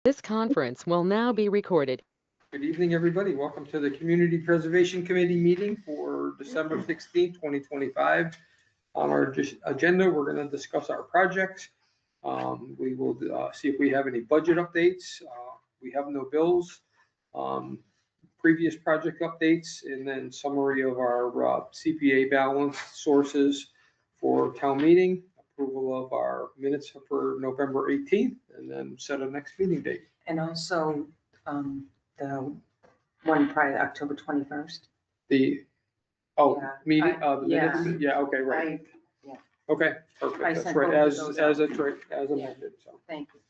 This conference will now be recorded. Good evening, everybody. Welcome to the Community Preservation Committee meeting for December 16th, 2025. On our agenda, we're going to discuss our projects. We will see if we have any budget updates. We have no bills, previous project updates, and then summary of our CPA balance sources for town meeting, approval of our minutes for November 18th, and then set a next meeting date. And also the one prior to October 21st. The, meeting, the yeah. minutes, yeah, okay, right. Yeah. Okay, perfect, I that's sent right, both of as those as out. it's right, as amended, so. Thank you.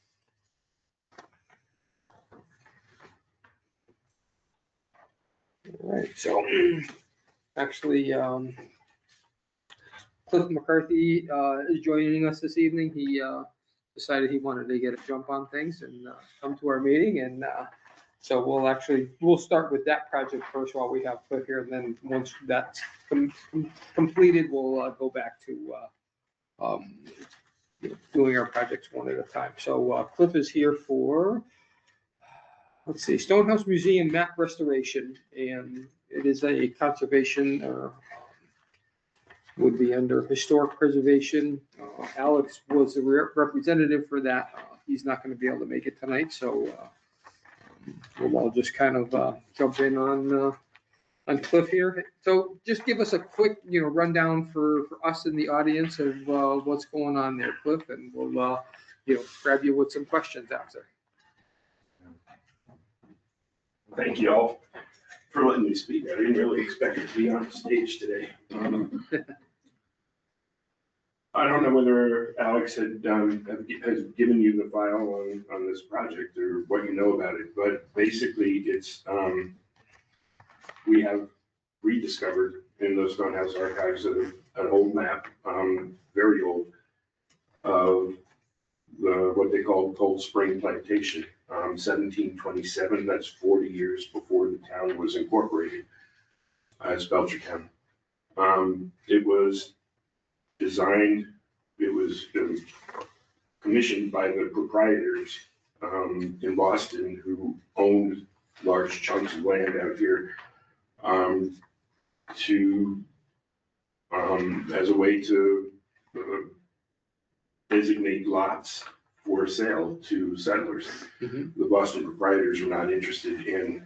All right, so, actually, Cliff McCarthy is joining us this evening. He decided he wanted to get a jump on things and come to our meeting, and so we'll start with that project first while we have Cliff here, and then once that's completed, we'll go back to doing our projects one at a time. So Cliff is here for, let's see, Stonehouse Museum map restoration, and it is a conservation, would be under historic preservation. Alex was the representative for that. He's not going to be able to make it tonight, so we'll all just kind of jump in on Cliff here. So just give us a quick, rundown for us in the audience of what's going on there, Cliff, and we'll, grab you with some questions after. Thank you all for letting me speak. I didn't really expect to be on stage today. I don't know whether Alex has given you the file on this project or what you know about it, but basically it's, we have rediscovered in those Stonehouse archives an old map, very old, of what they call Cold Spring Plantation, 1727. That's 40 years before the town was incorporated as Belchertown. It was designed, it was commissioned by the proprietors in Boston who owned large chunks of land out here to as a way to designate lots for sale to settlers. Mm-hmm. The Boston proprietors were not interested in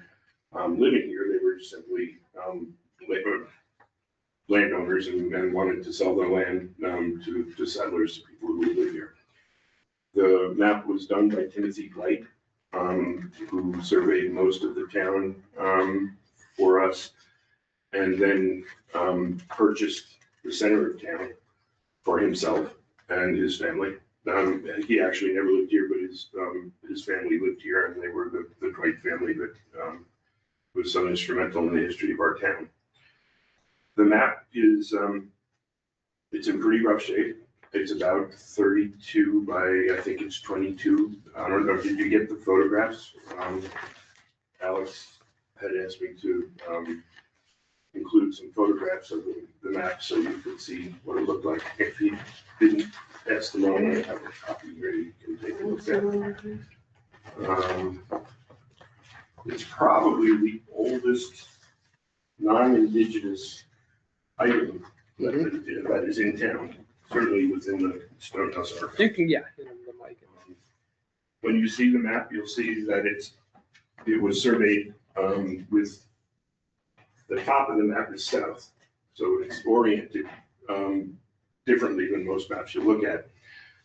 living here. They were simply landowners and wanted to sell their land to settlers, to people who would live here. The map was done by Timothy Blight, who surveyed most of the town for us, and then purchased the center of town for himself and his family. He actually never lived here, but his family lived here, and they were the Dwight family that was so instrumental in the history of our town. The map is, it's in pretty rough shape. It's about 32 by, I think it's 22. I don't know, did you get the photographs? Alex had asked me to include some photographs of the map so you could see what it looked like. If he didn't pass them on, I have a copy here you can take a look at. It's probably the oldest non-indigenous item that is in town, certainly within the Stonehouse archive. You can, hit him the mic. When you see the map, you'll see that it was surveyed with the top of the map is south, so it's oriented differently than most maps you look at.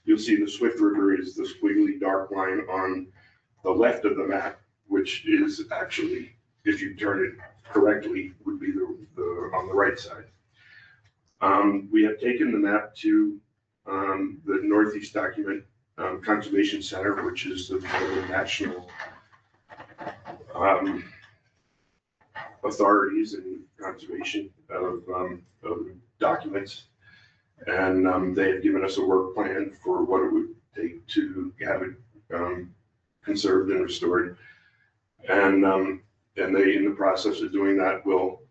You'll see the Swift River is the squiggly dark line on the left of the map, which is actually, if you turn it correctly, would be the on the right side. We have taken the map to the Northeast Document Conservation Center, which is the national authorities in conservation of documents. And they have given us a work plan for what it would take to have it conserved and restored. And they, in the process of doing that, will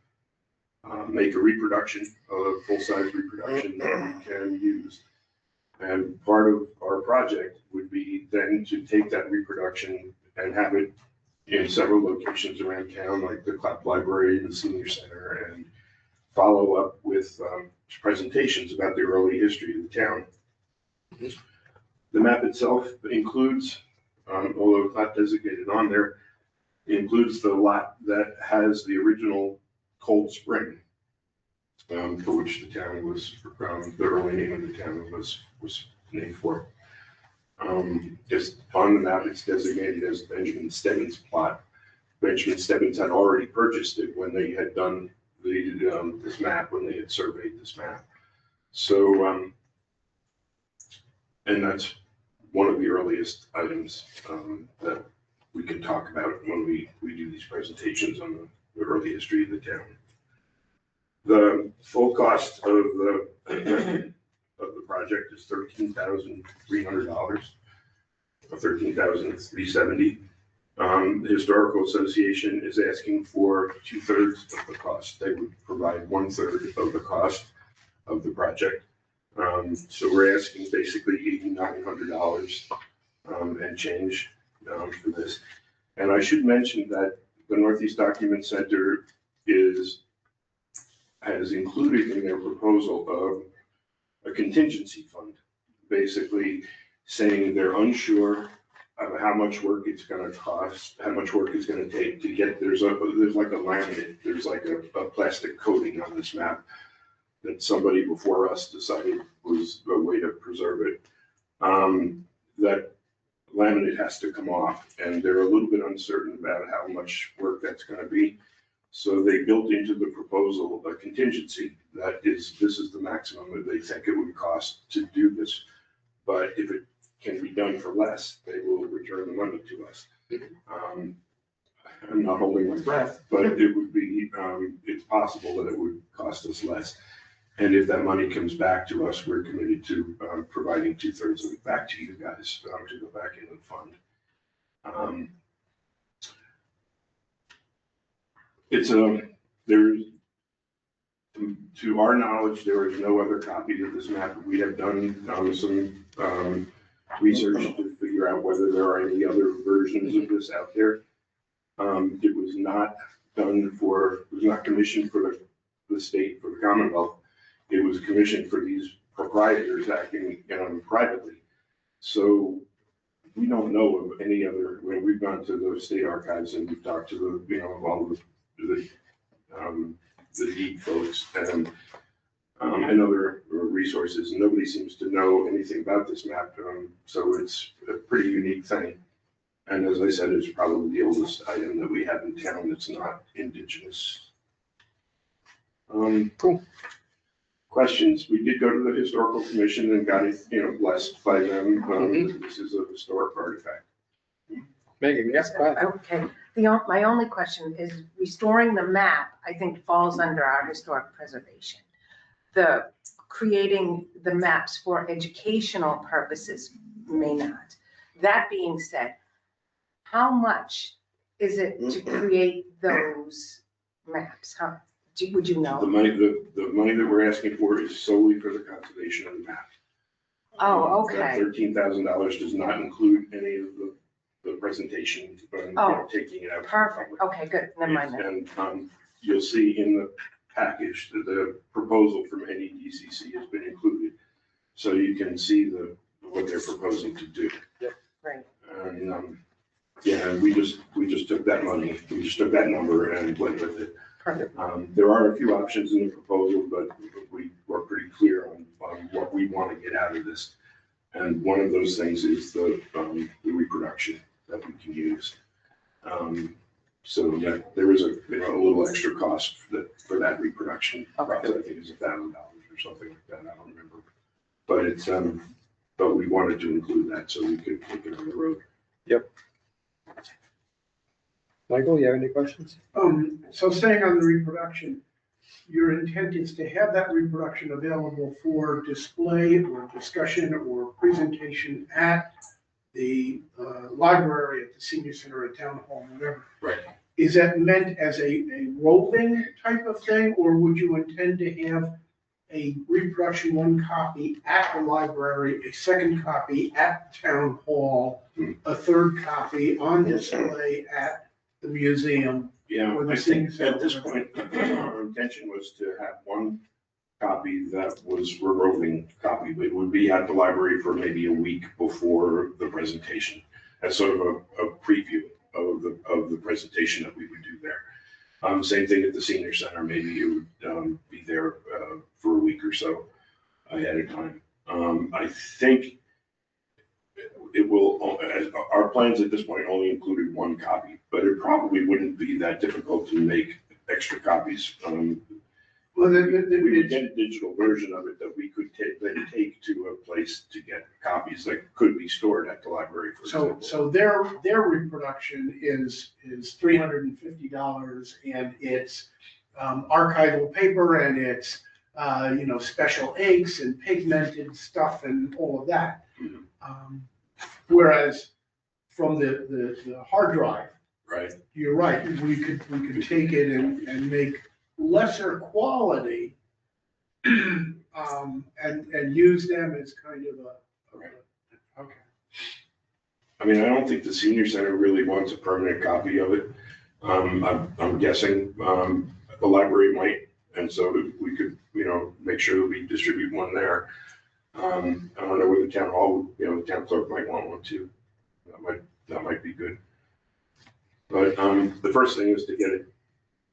make a reproduction, a full-size reproduction that we can use. And part of our project would be then to take that reproduction and have it in several locations around town, like the Clapp Library, the Senior Center, and follow up with presentations about the early history of the town. The map itself includes, although it's not designated on there, includes the lot that has the original cold spring, for which the town was, the early name of the town was named for. Just on the map, it's designated as Benjamin Stebbins' plot. Benjamin Stebbins had already purchased it when they had done this map, when they had surveyed this map. So, and that's one of the earliest items that we can talk about when we do these presentations on the early history of the town. The full cost of the project is $13,300, or $13,370. The Historical Association is asking for 2/3 of the cost. They would provide 1/3 of the cost of the project. So we're asking basically $8,900 and change for this. And I should mention that the Northeast Document Center has included in their proposal of a contingency fund, basically saying they're unsure of how much work it's going to cost, how much work it's going to take to get, there's like a laminate, there's like a plastic coating on this map that somebody before us decided was a way to preserve it. That laminate has to come off, and they're a little bit uncertain about how much work that's going to be. So they built into the proposal a contingency that this is the maximum that they think it would cost to do this. But if it can be done for less, they will return the money to us. I'm not holding my breath, but it would be, it's possible that it would cost us less. And if that money comes back to us, we're committed to providing 2/3 of it back to you guys to go back into the fund. To our knowledge, there is no other copy of this map. We have done some research to figure out whether there are any other versions of this out there. It was not commissioned for the state, for the Commonwealth. It was commissioned for these proprietors acting privately. So we don't know of any other, when we've gone to the state archives and we've talked to all of the deed folks and other resources. Nobody seems to know anything about this map, so it's a pretty unique thing. And as I said, it's probably the oldest item that we have in town that's not indigenous. Cool. Questions? We did go to the Historical Commission and got it, blessed by them. This is a historic artifact. Megan, yes, go ahead. Okay, my only question is restoring the map, I think falls under our historic preservation. The creating the maps for educational purposes may not. That being said, how much is it to create those maps? Would you know? The money that we're asking for is solely for the conservation of the map. Oh, That okay. $13,000 does not include any of the presentation, taking it out. Perfect. Okay, good. Never mind that. And you'll see in the package that the proposal from NEDCC has been included. So you can see what they're proposing to do. Right. And, we just took that money, we just took that number and went with it. Perfect. There are a few options in the proposal, but we were pretty clear on what we want to get out of this. And one of those things is the reproduction that we can use. So that there is a little extra cost for that reproduction. Okay. I think it's $1,000 or something like that. I don't remember. But it's but we wanted to include that so we could take it on the road. Yep. Michael, you have any questions? So staying on the reproduction, your intent is to have that reproduction available for display or discussion or presentation at the library, at the senior center, at town hall, whatever. Right. Is that meant as a roving type of thing, or would you intend to have a reproduction, one copy at the library, a second copy at town hall, a third third copy on display at the museum. Yeah, Or the I think senior at this center. point, our intention was to have one copy that was a roving copy. It would be at the library for maybe a week before the presentation, as sort of a preview of the presentation that we would do there. Same thing at the senior center, maybe it would be there for a week or so ahead of time. I think it will, our plans at this point only included one copy, but it probably wouldn't be that difficult to make extra copies. Well, We would get a digital version of it that we could then take to a place to get copies that could be stored at the library, for example. so their reproduction is $350, and it's archival paper, and it's special inks and pigmented stuff and all of that. Whereas from the hard drive, Right, you're right, we could take it and make lesser quality and use them as kind of okay. I mean, I don't think the senior center really wants a permanent copy of it. I'm guessing, the library might, and so that we could, make sure that we distribute one there. I don't know where the town hall, the town clerk might want one too. That might be good. But, the first thing is to get it.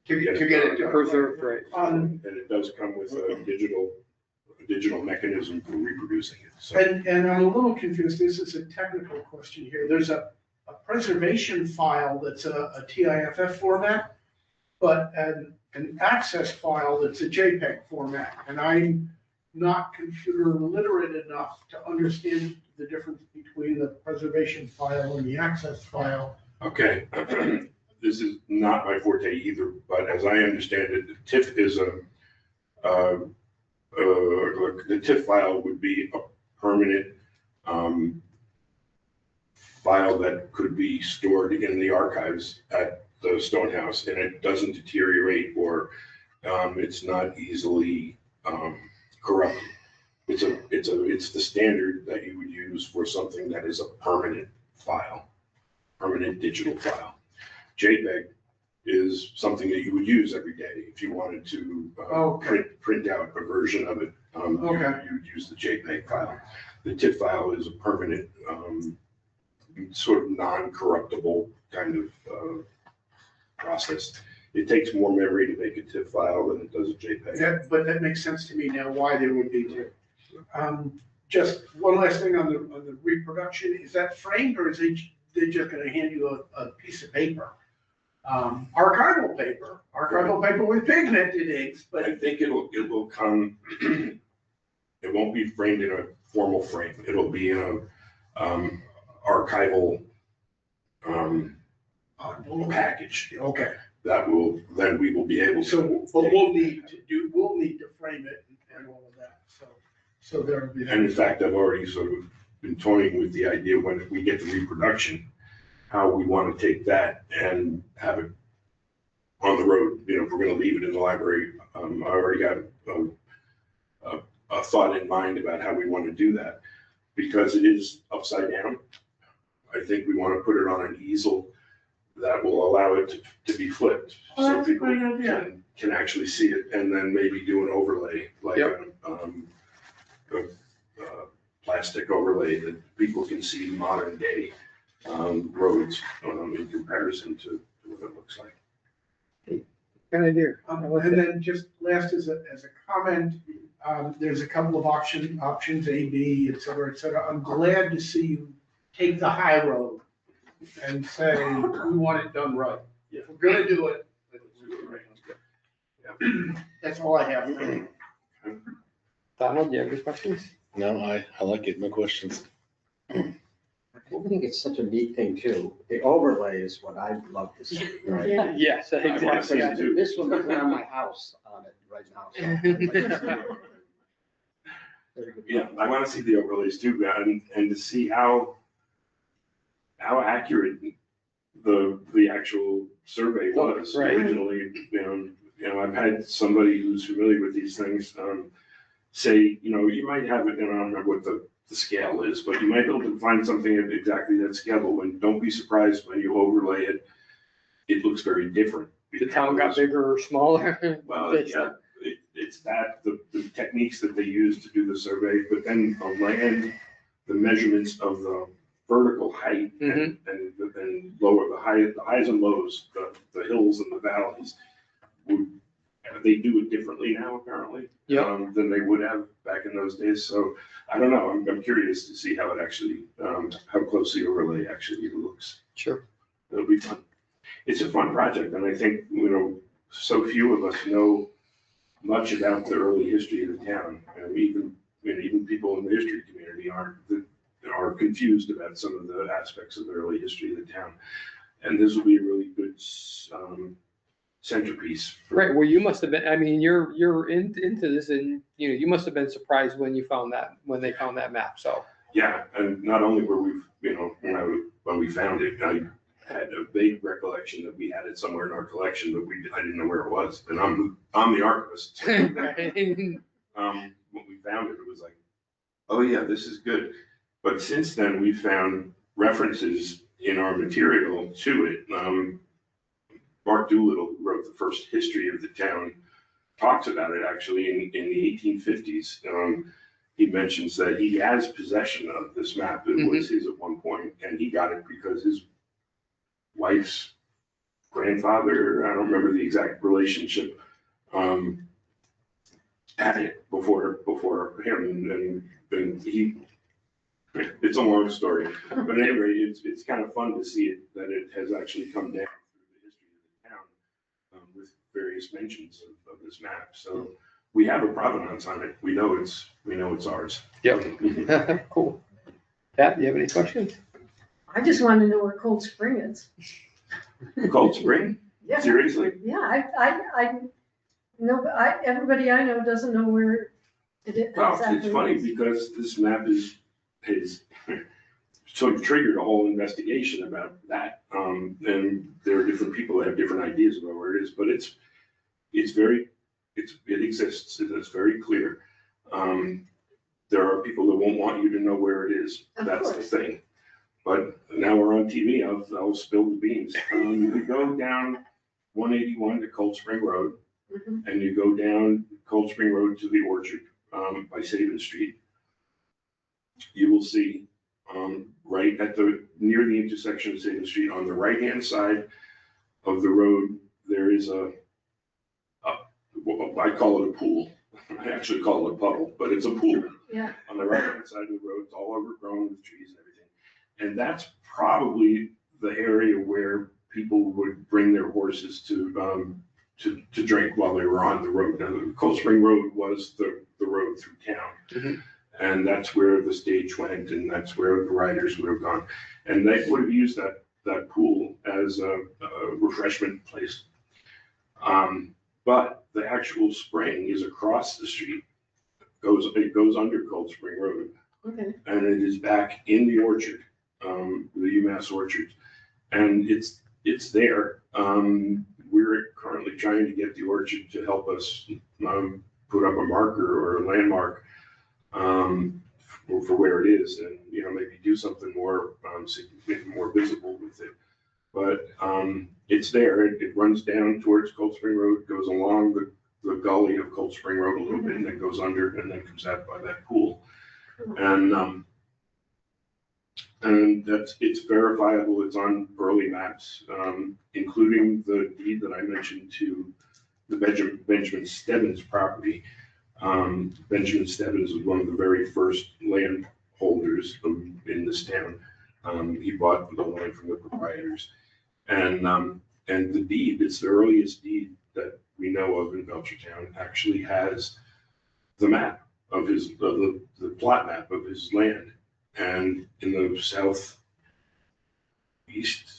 To get it done. Preserved, right. And it does come with a digital mechanism for reproducing it, so. And I'm a little confused, this is a technical question here, there's a preservation file that's a TIFF format, but an access file that's a JPEG format, and I'm not computer literate enough to understand the difference between the preservation file and the access file. Okay, this is not my forte either, but as I understand it, the TIFF is the TIFF file would be a permanent file that could be stored in the archives at the Stonehouse, and it doesn't deteriorate or it's not easily corrupted. It's the standard that you would use for something that is a permanent file, permanent digital file. JPEG is something that you would use every day if you wanted to print out a version of it. You would use the JPEG file. The TIFF file is a permanent, sort of non-corruptible kind of process. It takes more memory to make a TIFF file than it does a JPEG. But that makes sense to me now why there would be two. Just one last thing on the reproduction, is that framed, or is they just gonna hand you a piece of paper? Archival paper with pigmented inks, but. I think it will come, it won't be framed in a formal frame. It'll be in a archival package Okay, then we will be able to. so, but we'll need to frame it and all of that, so there'll be. And in fact, I've already sort of been toying with the idea when we get the reproduction, how we want to take that and have it on the road. If we're going to leave it in the library, I already got a thought in mind about how we want to do that, because it is upside down. I think we want to put it on an easel that will allow it to be flipped. Oh, So that's a people great idea. can actually see it, and then maybe do an overlay, like a plastic overlay that people can see modern day roads in comparison to what it looks like. Good idea. And then just last as a comment, there's a couple of options, A, B, et cetera, et cetera. I'm glad to see you take the high road and say, we want it done right. If we're gonna do it, let's do it right. Yeah. That's all I have. Donald, do you have any questions? No, I like it. No questions. I think it's such a neat thing too. The overlay is what I'd love to see, right? Yes, I want to see it too. This one looking on my house on it right now. so I'd like to see it. Very good. Yeah, I want to see the overlays too, and to see how accurate the actual survey was Right. originally. I've had somebody who's familiar with these things say, you might have it, and I don't remember what the the scale is, but you might be able to find something at exactly that scale, but don't be surprised when you overlay it, it looks very different. The town got bigger or smaller? Well, yeah, it's that, the techniques that they use to do the survey, but then the land, the measurements of the vertical height and lower, the highs and lows, the hills and the valleys, they do it differently now apparently. Than they would have back in those days. So I don't know, I'm curious to see how it actually, how close the overlay actually looks. Sure. It'll be fun. It's a fun project, and I think, so few of us know much about the early history of the town. And even people in the history community are confused about some of the aspects of the early history of the town. And this will be a really good centerpiece. Right, well, you must have been, I mean, you're into this, and, you must have been surprised when they found that map, so. Yeah, and not only were we, when we found it, I had a vague recollection that we had it somewhere in our collection, but I didn't know where it was, and I'm the archivist. When we found it, it was like, oh yeah, this is good. But since then, we found references in our material to it. Mark Doolittle, who wrote the first history of the town, talks about it actually in the 1850s. He mentions that he has possession of this map. It was his at one point, and he got it because his wife's grandfather, I don't remember the exact relationship, had it before him, and he, it's a long story. But anyway, it's kind of fun to see it, that it has actually come down through the history of the town with various mentions of this map. So we have a provenance on it. We know it's ours. Yep. Cool. Pat, do you have any questions? I just want to know where Cold Spring is. Cold Spring? Yeah. Seriously? Yeah, I know, everybody I know doesn't know where it is. Well, exactly it's funny is. because this map is sort of triggered a whole investigation about that. And there are different people that have different ideas about where it is, but it exists. It is very clear. There are people that won't want you to know where it is. Of That's course. the thing. But now we're on TV, I'll spill the beans. You go down 181 to Cold Spring Road, Mhm. and you go down Cold Spring Road to the Orchard by Sabin Street. You will see right at near the intersection of Sabin Street, on the right-hand side of the road, there is I call it a pool. I actually call it a puddle, but it's a pool. Yeah. On the right-hand side of the road, it's all overgrown with trees and everything. And that's probably the area where people would bring their horses to drink while they were on the road. Now, the Cold Spring Road was the road through town. Mhm. And that's where the stage went, and that's where the riders would have gone. And they would have used that pool as a refreshment place. But the actual spring is across the street. It goes under Cold Spring Road, Okay. and it is back in the orchard, the UMass Orchard. And it's there. We're currently trying to get the orchard to help us put up a marker or a landmark for where it is, and maybe do something more more visible with it. But it's there. It runs down towards Cold Spring Road, goes along the gully of Cold Spring Road a little bit, and then goes under, and then comes out by that pool. And it's verifiable. It's on early maps, including the deed that I mentioned to the Benjamin Stebbins property. Benjamin Stebbins was one of the very first landholders in this town. He bought the land from the proprietors, and the deed, it's the earliest deed that we know of in Belchertown, actually has the map of the plot map of his land. And in the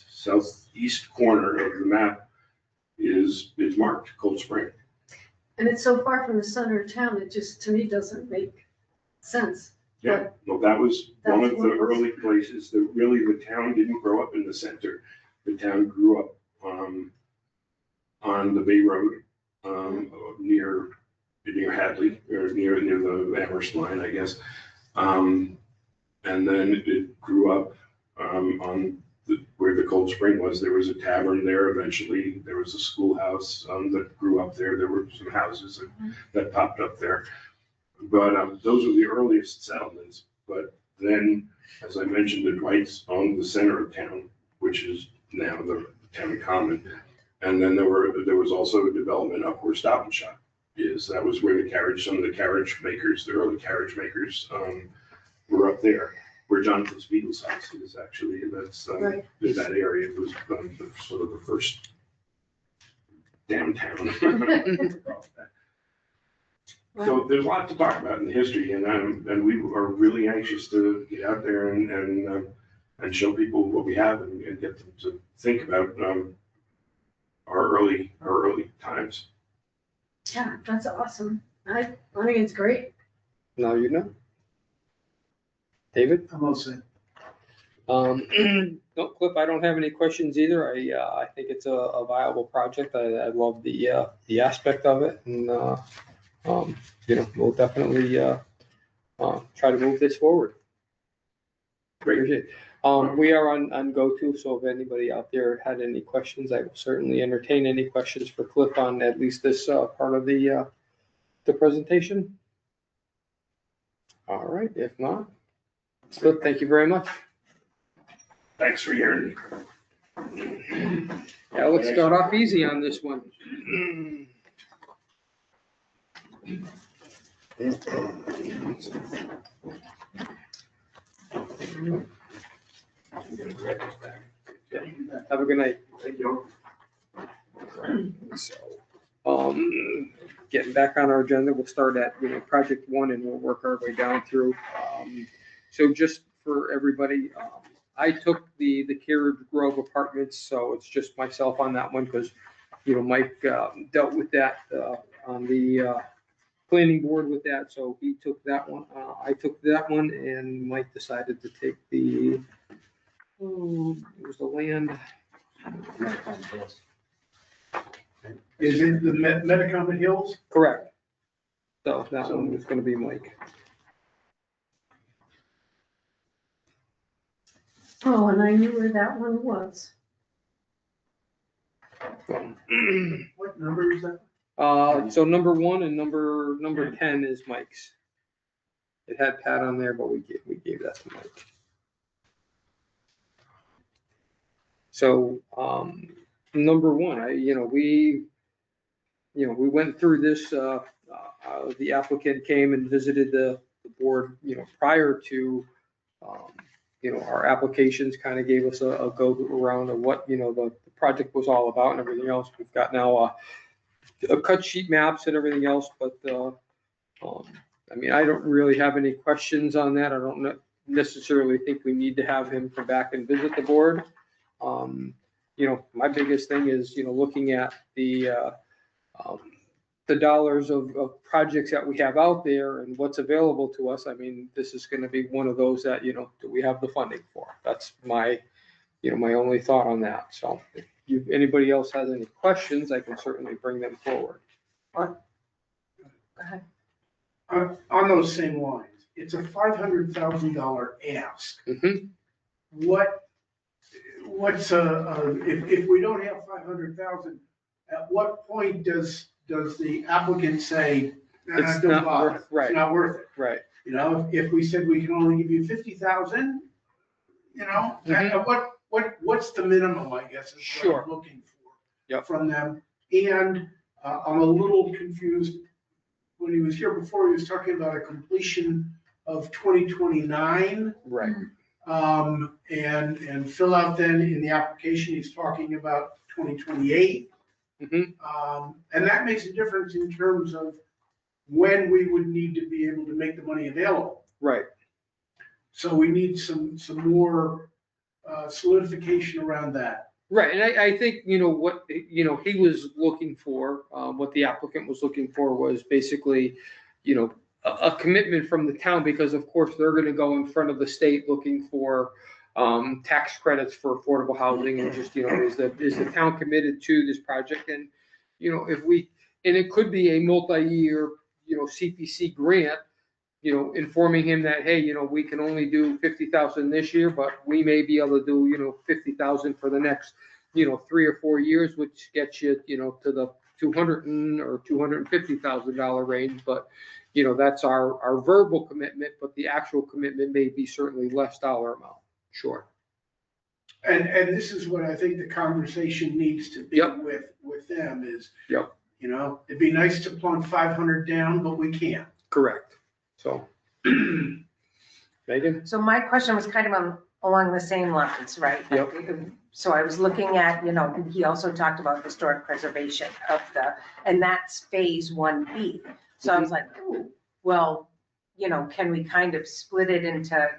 southeast corner of the map is marked Cold Spring. And it's so far from the center of town, it just, to me, doesn't make sense. Yeah, well, that was one of That's the what was- early places that really the town didn't grow up in the center. The town grew up on the Bay Road, near Hadley, or near the Amherst line, I guess. And then it grew up on where the Cold Spring was. There was a tavern there. Eventually, there was a schoolhouse that grew up there. There were some houses that popped up there. But those were the earliest settlements. But then, as I mentioned, the Dwights owned the center of town, which is now the town common. And then there was also a development up where Stop and Shop is. That was where some of the carriage makers, the early carriage makers, were up there. Where Jonathan Spiegel's house is actually, that's Right. in that area. It was sort of the first downtown. So there's a lot to talk about in the history, and we are really anxious to get out there and show people what we have and get them to think about our early times. Yeah, that's awesome. I think it's great. Now you know. David? I'm all set. No, Cliff, I don't have any questions either. I think it's a viable project. I love the aspect of it, and we'll definitely try to move this forward. Great. We are on GoTo, so if anybody out there had any questions, I will certainly entertain any questions for Cliff on at least this part of the presentation. All right, if not, Cliff, thank you very much. Thanks for hearing me. Yeah, let's start off easy on this one. Have a good night. Thank you. So, getting back on our agenda, we'll start at, project one, and we'll work our way down through. So just for everybody, I took the Carriage Grove Apartments, so it's just myself on that one, because, Mike dealt with that on the planning board with that, so he took that one. I took that one, and Mike decided to take it was the land. Is it the Metacomet Hills? Correct. So that one was gonna be Mike. Oh, and I knew where that one was. What number is that? So number one and number 10 is Mike's. It had Pat on there, but we gave that to Mike. So, number one, we went through this, the applicant came and visited the board, prior to, our applications, kind of gave us a go around of what, the project was all about and everything else. We've got now a cut sheet maps and everything else, but, I don't really have any questions on that. I don't necessarily think we need to have him come back and visit the board. My biggest thing is, looking at the dollars of projects that we have out there and what's available to us. This is going to be one of those that, do we have the funding for? That's my only thought on that. So if anybody else has any questions, I can certainly bring them forward. Go ahead. On those same lines, it's a $500,000 ask. Mhm. What's if we don't have 500,000, at what point does the applicant say, It's don't not bother, worth- right. it's not worth it? Right. If we said we can only give you 50,000, what's the minimum, I guess, is what Sure. I'm looking for Yep. from them. And I'm a little confused. When he was here before, he was talking about a completion of 2029. Right. And fill out then in the application, he's talking about 2028. Mhm. And that makes a difference in terms of when we would need to be able to make the money available. Right. So we need some more solidification around that. Right, and I think, what, he was looking for, what the applicant was looking for was basically, a commitment from the town, because of course, they're gonna go in front of the state looking for, tax credits for affordable housing, and just, is the town committed to this project? And, and it could be a multi-year, CPC grant, informing him that, hey, we can only do 50,000 this year, but we may be able to do, 50,000 for the next, 3 or 4 years, which gets you, to the $200,000 or $250,000 range. But, that's our verbal commitment, but the actual commitment may be certainly less dollar amount. Sure. And this is what I think the conversation needs to be Yep. with them is, Yep. It'd be nice to plunk 500 down, but we can't. Correct. So, Megan? So my question was kind of along the same lines, right? Yep. So I was looking at, and he also talked about historic preservation of and that's phase 1B. So I was like, ooh, well, can we kind of split it into,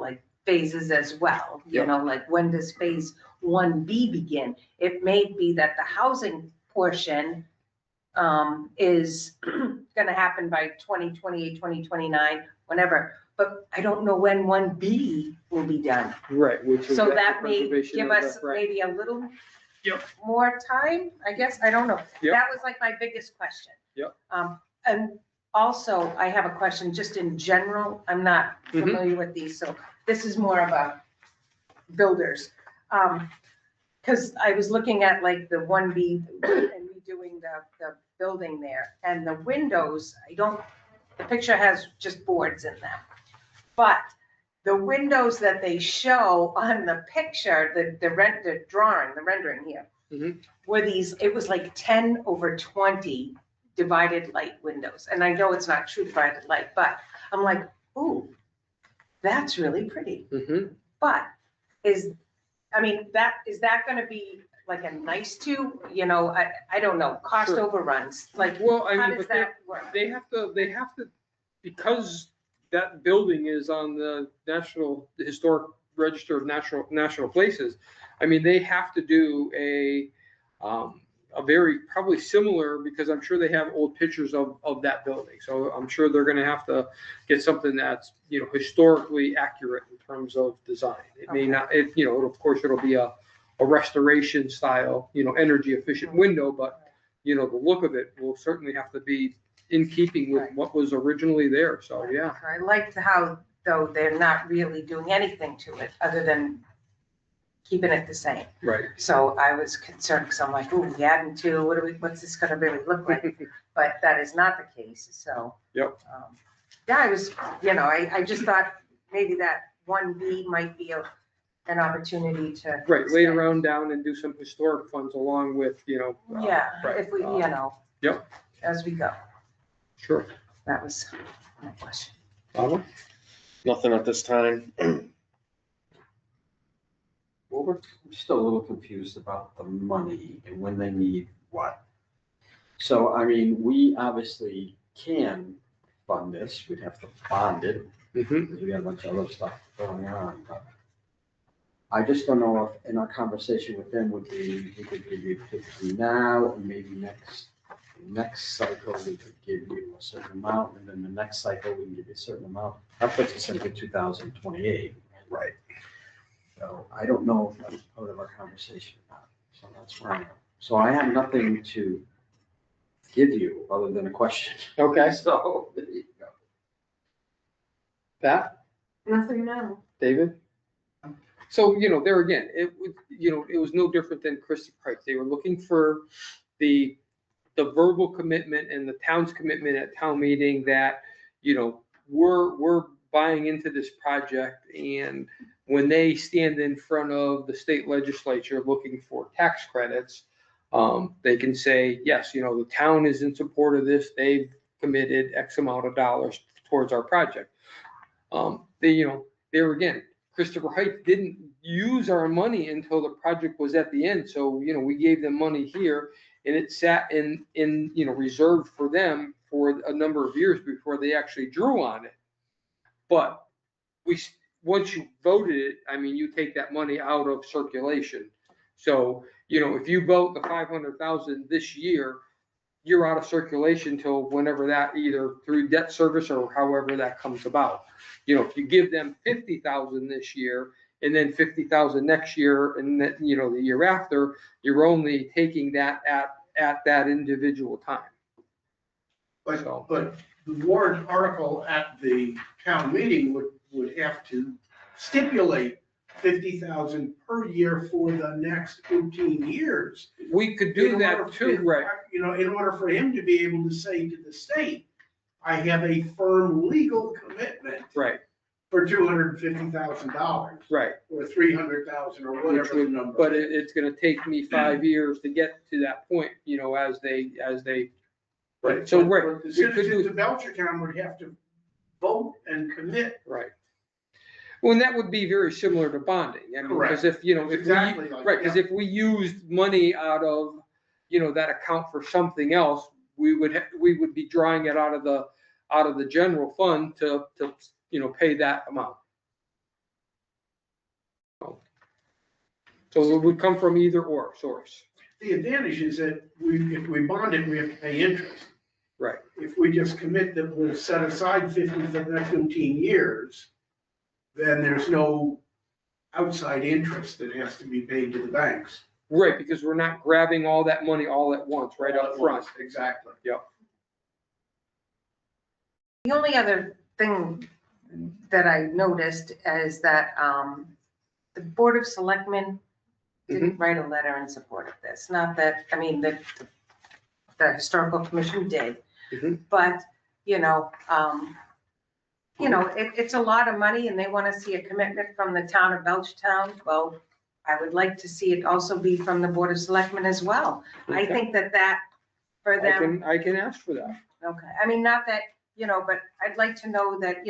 like phases as well? Yep. Like when does phase 1B begin? It may be that the housing portion is gonna happen by 2028, 2029, whenever, but I don't know when 1B will be done. Right, which is. So the that may preservation give of the- us right. maybe a little Yep. more time, I guess, I don't know. Yep. That was like my biggest question. Yep. And also, I have a question just in general, I'm not Mhm. familiar with these, so this is more of a builders. Because I was looking at like the 1B and redoing the building there, and the windows, the picture has just boards in them. But the windows that they show on the picture, the rendering here, Mhm. were these, it was like 10/20 divided light windows. And I know it's not true divided light, but I'm like, ooh, that's really pretty. Mhm. But is that gonna be like a nice to, I don't know, cost Sure. overruns, like, Well, I how mean, does but that work? they have to, because that building is on the Historic Register of National Places. I mean, they have to do a very, probably similar, because I'm sure they have old pictures of that building. So I'm sure they're gonna have to get something that's, historically accurate in terms of design. It may Okay. not, of course, it'll be a restoration style, energy efficient window, but, the look of it will certainly have to be in keeping with Right. what was originally there. So, yeah. I liked how, though, they're not really doing anything to it other than keeping it the same. Right. So I was concerned, because I'm like, ooh, we adding to, what's this gonna really look like? But that is not the case, so. Yep. Yeah, I was, I just thought maybe that 1B might be an opportunity to. Right, lay extend. around down and do some historic funds along with, Yeah, right, if we, Yep. as we go. Sure. That was my question. Barbara? Nothing at this time. Over? I'm still a little confused about the money and when they need what. So, I mean, we obviously can fund this, we'd have to bond it, Mm-hmm. because we got a bunch of other stuff going on, but I just don't know if, in our conversation with them would be, we could give you 50 now, and maybe next cycle, we could give you a certain amount, and then the next cycle, we can give you a certain amount. That puts us into 2028. Right. So I don't know if that's part of our conversation or not, so that's where I am. So I have nothing to give you other than a question. Okay. So, there you go. Pat? Nothing now. David? So, there again, it was no different than Christie Price. They were looking for the verbal commitment and the town's commitment at town meeting that, we're buying into this project. And when they stand in front of the state legislature looking for tax credits, they can say, yes, the town is in support of this. They've committed X amount of dollars towards our project. There again, Christopher Heights didn't use our money until the project was at the end. So, we gave them money here and it sat in reserved for them for a number of years before they actually drew on it. But once you voted it, I mean, you take that money out of circulation. So, if you vote the 500,000 this year, you're out of circulation till whenever that, either through debt service or however that comes about. If you give them 50,000 this year and then 50,000 next year and then, the year after, you're only taking that at that individual time. But the warrant article at the town meeting would have to stipulate 50,000 per year for the next 15 years. We could do that too, right? You know, in order for him to be able to say to the state, I have a firm legal commitment Right, for $250,000. right. Or 300,000 or whatever the number. But it's gonna take me 5 years to get to that point, you know, as they, right, so, right. But the we could citizens do- of Belchertown would have to vote and commit. Right. Well, and that would be very similar to bonding. I mean, because Correct. if, you know, if Exactly we, like right, because that. if we used money out of, you know, that account for something else, we would be drawing it out of the general fund to, you know, pay that amount. So it would come from either or source. The advantage is that if we bond it, we have to pay interest. Right. If we just commit that we'll set aside 50 for the next 15 years, then there's no outside interest that has to be paid to the banks. Right, because we're not grabbing all that money all at once, right up front. Exactly. The only other thing that I noticed is that the Board of Selectmen didn't write a letter in support of this. Not that, I mean, the Historical Commission did, Mhm. but, it's a lot of money and they want to see a commitment from the town of Belchertown. Well, I would like to see it also be from the Board of Selectmen as well. I Okay. think that for them. I can ask for that. Okay, I mean, not that, but I'd like to know that,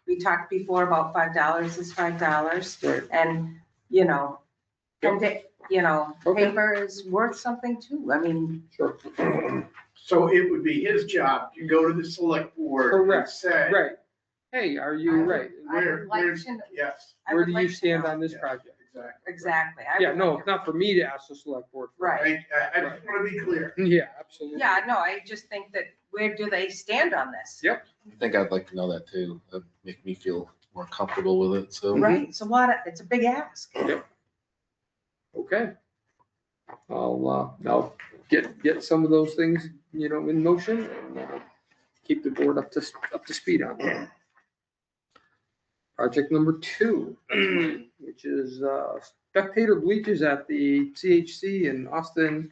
we talked before about $5 is $5. Right. And, and Okay. paper is worth something too. I mean, Sure. So it would be his job to go to the select board and Correct. say. Right. Hey, are you right? I would like Where's- to, Yes, I Where would do like you to stand know. on this Yeah. project? exactly. Exactly. I Yeah, would no, like it's not for me to ask the select board. Right. I just want to be clear. Yeah, absolutely. Yeah, no, I just think that where do they stand on this? Yep. I think I'd like to know that too. That'd make me feel more comfortable with it, so. Right, it's a big ask. Okay. I'll get some of those things, in motion and keep the board up to speed on that. Project number 2, which is Spectator Bleachers at the CHC in Austin,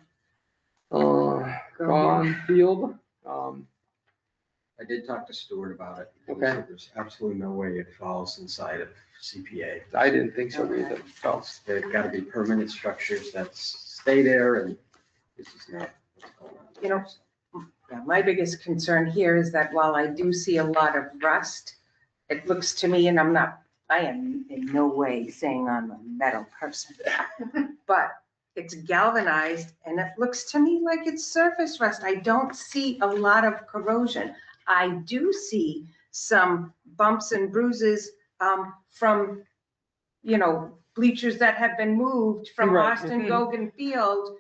Gaughan Field. I did talk to Stuart about it. He Okay. said there's absolutely no way it falls inside of CPA. I didn't think so either. So, They've got to be permanent structures that stay there, and this is not what's going on. My biggest concern here is that while I do see a lot of rust, it looks to me, and I am in no way saying I'm a metal person, but it's galvanized and it looks to me like it's surface rust. I don't see a lot of corrosion. I do see some bumps and bruises from, bleachers that have been moved from Right. Austin Mhm. Gaughan Field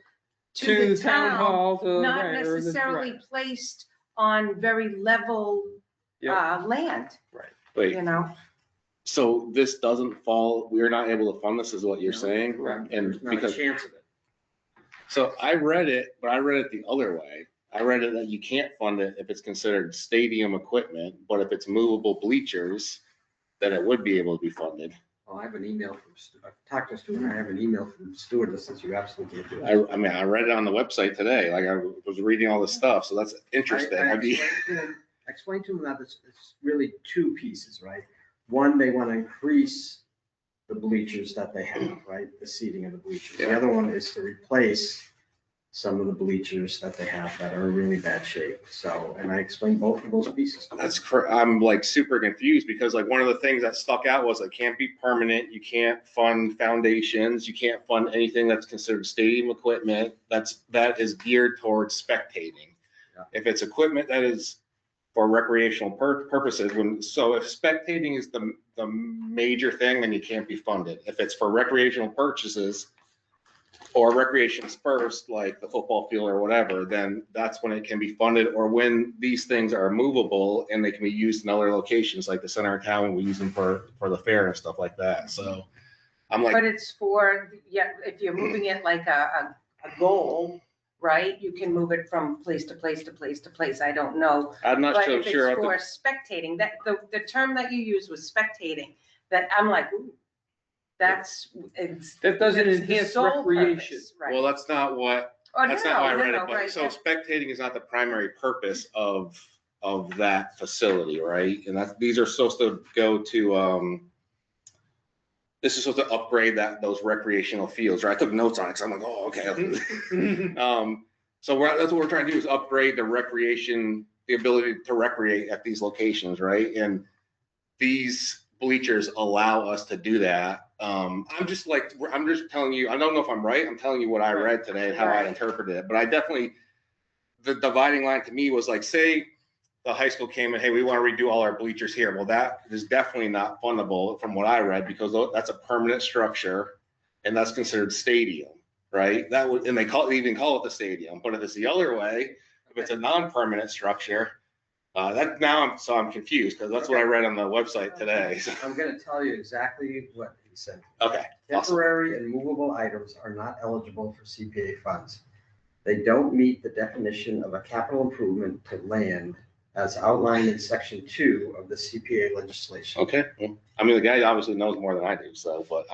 to the town town, hall, not right, or the- necessarily right. placed on very level land, Wait, So this doesn't fall, we're not able to fund this is what you're No. saying? Correct. And There's not a because, chance of it. so I read it, but I read it the other way. I read it that you can't fund it if it's considered stadium equipment, but if it's movable bleachers, then it would be able to be funded. Well, I have an email from, I've talked to Stuart, I have an email from Stuart that says you absolutely can't do it. I mean, I read it on the website today, like I was reading all this stuff, so that's interesting. I I'd be, explained to him that it's really two pieces, right? One, they want to increase the bleachers that they have, right? The seating of the bleachers. The Yeah. other one is to replace some of the bleachers that they have that are in really bad shape. So, and I explained both of those pieces. to him. I'm like super confused because like one of the things that stuck out was it can't be permanent. You can't fund foundations. You can't fund anything that's considered stadium equipment. That is geared towards spectating. Yeah. If it's equipment that is for recreational purposes, if spectating is the major thing, then you can't be funded. If it's for recreational purchases or recreations first, like the football field or whatever, then that's when it can be funded, or when these things are movable and they can be used in other locations, like the center of town, we use them for the fair and stuff like that. So I'm like, but it's for, if you're moving it like a goal, right? You can move it from place to place to place to place, I don't know. I'm not But so if sure. it's for spectating, that, the term that you used was spectating, that I'm like, ooh, it's. That doesn't it's the enhance sole recreation. purpose, Right. Well, that's not what, Oh, that's no, not why I no, read no, it, but right, so yeah. spectating is not the primary purpose of that facility, right? And that's, these are supposed to go to, this is supposed to upgrade those recreational fields, right? I took notes on it, because I'm like, oh, okay. So that's what we're trying to do, is upgrade the recreation, the ability to recreate at these locations, right? And these bleachers allow us to do that. I'm just telling you, I don't know if I'm right. I'm telling you what I read today and how I Right. interpreted it. But I definitely, the dividing line to me was like, say the high school came and, hey, we want to redo all our bleachers here. Well, that is definitely not fundable from what I read, because that's a permanent structure and that's considered stadium, right? That would, and they even call it the stadium. But if it's the other way, if it's a non-permanent structure, I'm confused, because that's what I read on the website today. I'm gonna tell you exactly what he said. Okay. Awesome. Temporary and movable items are not eligible for CPA funds. They don't meet the definition of a capital improvement to land as outlined in section 2 of the CPA legislation. Okay. Well, I mean, the guy obviously knows more than I do, so, but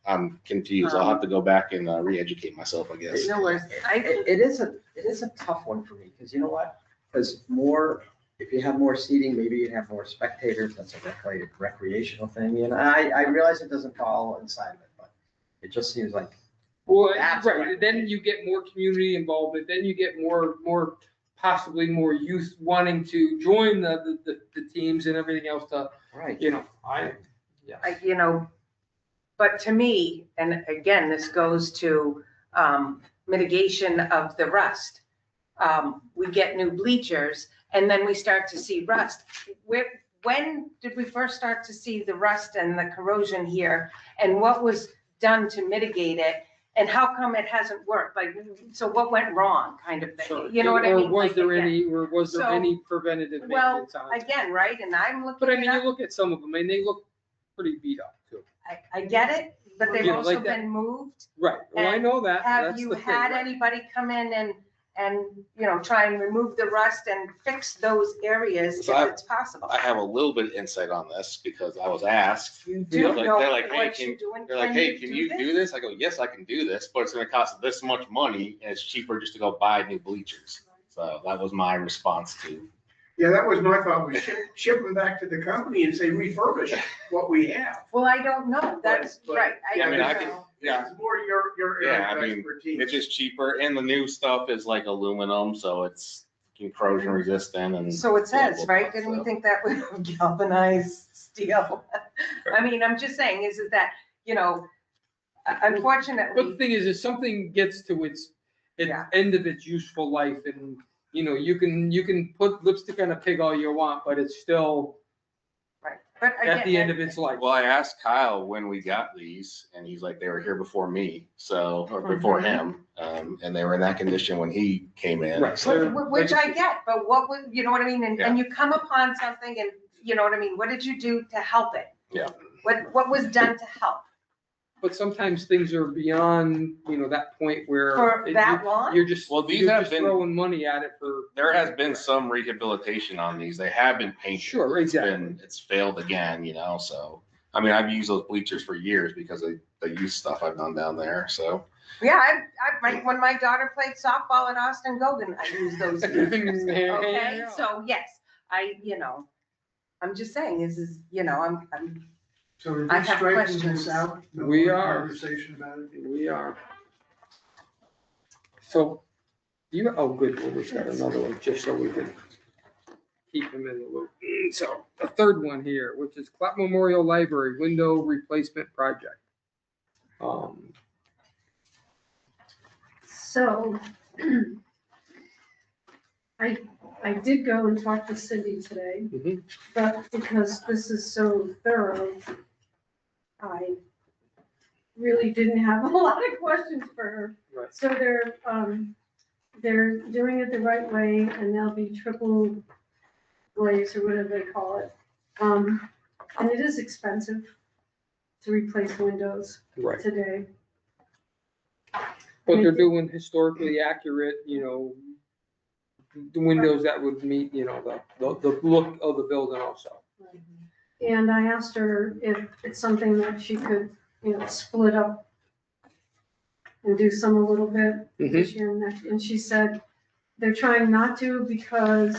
I'm confused. I'll have to go back and re-educate myself, I guess. No worries. It is a tough one for me, because you know what? Because if you have more seating, maybe you have more spectators. That's a recreational thing. And I realize it doesn't fall inside of it, but it just seems like. Well, That's right, right. then you get more community involvement, then you get possibly more youth wanting to join the teams and everything else to, Right. But to me, and again, this goes to mitigation of the rust. We get new bleachers and then we start to see rust. When did we first start to see the rust and the corrosion here? And what was done to mitigate it? And how come it hasn't worked? Like, so what went wrong, kind of thing? You know what I mean? Or was Like, there again. any preventative Well, maintenance on it? again, right, and I'm looking. But I mean, it you up. look at some of them and they look pretty beat up too. I get it, but they've You know, also like that. been moved. Right, well, I And know that, Have that's you the thing, had right. anybody come in and try and remove the rust and fix those areas So if it's possible? I have a little bit of insight on this, because I was asked. You They're do like- know they're like, hey, what you're doing. They're like, hey, can you do this? I go, yes, I can do this, but it's gonna cost this much money, and it's cheaper just to go buy new bleachers. So that was my response to. Yeah, that was my thought, we ship them back to the company and say refurbish what we have. Well, I don't know, that's But- right. yeah, I mean, I don't can, know. yeah, It's more your Yeah, area I of mean, expertise. it's just cheaper, and the new stuff is like aluminum, so it's corrosion resistant and. So it says, blah, blah, right? blah, Didn't we so. think that would galvanize steel? I mean, I'm just saying, is that, But the unfortunately, thing is, if something gets to its Yeah. end of its useful life, and, you can put lipstick on a pig all you want, but it's still right, but at the end again, of its life. Well, I asked Kyle when we got these, and he's like, they were here before me, so, or before him, and they were in that condition when he came in. Right. which I get, but what would, you know what I mean? And you come upon something and, you know what I mean? What did you do to help it? Yeah. What was done to help? But sometimes things are beyond, that point where. For it- that you're- long? You're just, Well, these you're have just been- throwing money at it for. There has been some rehabilitation on these. They have been painted. Sure, It's exactly. been- It's failed again, so, I mean, I've used those bleachers for years because of the youth stuff I've done down there, so. Yeah, when my daughter played softball at Austin Gaughan, I used those. bleachers, Okay, Yeah. so yes, I'm just saying, I'm, So we're I just have striking questions. this out. No We more are. Conversation about it. We are. So, good, well, we've got another one, just so we can keep them in the loop. So, the third one here, which is Clapp Memorial Library Window Replacement Project. So I did go and talk to Cindy today, Mhm. but because this is so thorough, I really didn't have a lot of questions for her. Right. So they're doing it the right way, and they'll be triple glazed or whatever they call it. And it is expensive to replace windows Right. today. But they're doing historically accurate, the windows that would meet, the look of the building also. And I asked her if it's something that she could, split up and do some a little bit this year and next, and she said they're trying not to because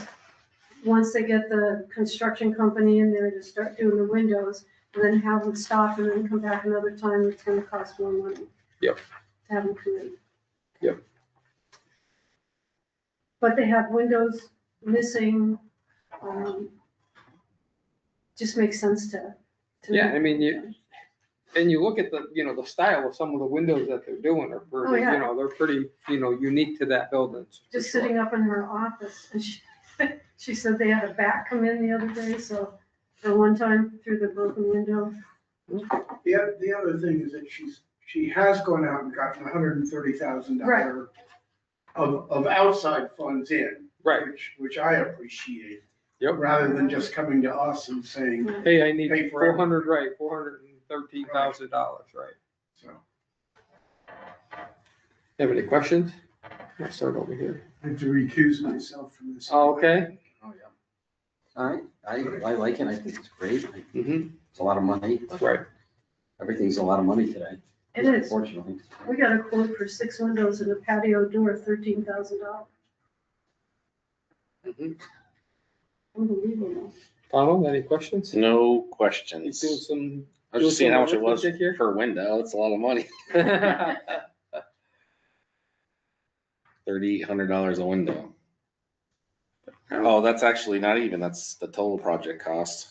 once they get the construction company in there to start doing the windows, and then have them stop and then come back another time, it's gonna cost more money. Yep. To have them come in. Yep. But they have windows missing, just makes sense to. Yeah, I mean, you look at the style of some of the windows that they're doing are pretty, Oh, yeah. they're pretty, unique to that building. for Just sure. sitting up in her office, and she said they had a bat come in the other day, so, for one time, through the broken window. The other thing is that she has gone out and gotten $130,000 of outside funds in. Right. Which I appreciate. Yep. Rather than just coming to us and saying, Hey, I need Pay for $413,000, right? so. Have any questions? I'll start over here. I have to recuse myself from this. Oh, okay. Oh, yeah. All right, I like it, I think it's great, Mm-hmm. it's a lot of money, Right. everything's a lot of money today. It is. Unfortunately. We got a quote for 6 windows and a patio door, $13,000. Mm-hmm. Unbelievable. Donald, any questions? No He's questions. doing some. I was just seeing how much it was Dick here? per window. It's a lot of money. $3,800 a window. Oh, that's actually not even, that's the total project cost.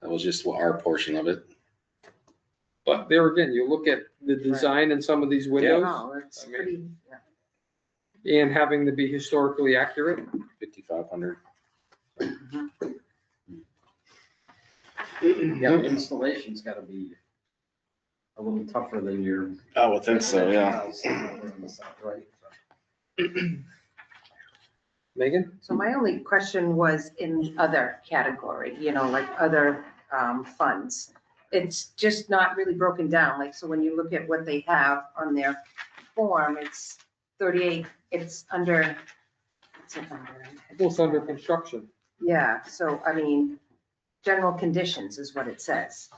That was just our portion of it. But there again, you look at the design in some of these windows No, it's I mean- pretty, yeah. and having to be historically accurate. 5,500. Yeah, the installation's gotta be a little tougher than your. I would think so, yeah. Right. Megan? So my only question was in the other category, like other funds. It's just not really broken down, like, so when you look at what they have on their form, it's 38, it's under, what's it under? It's under construction. Yeah, so I mean, general conditions is what it says.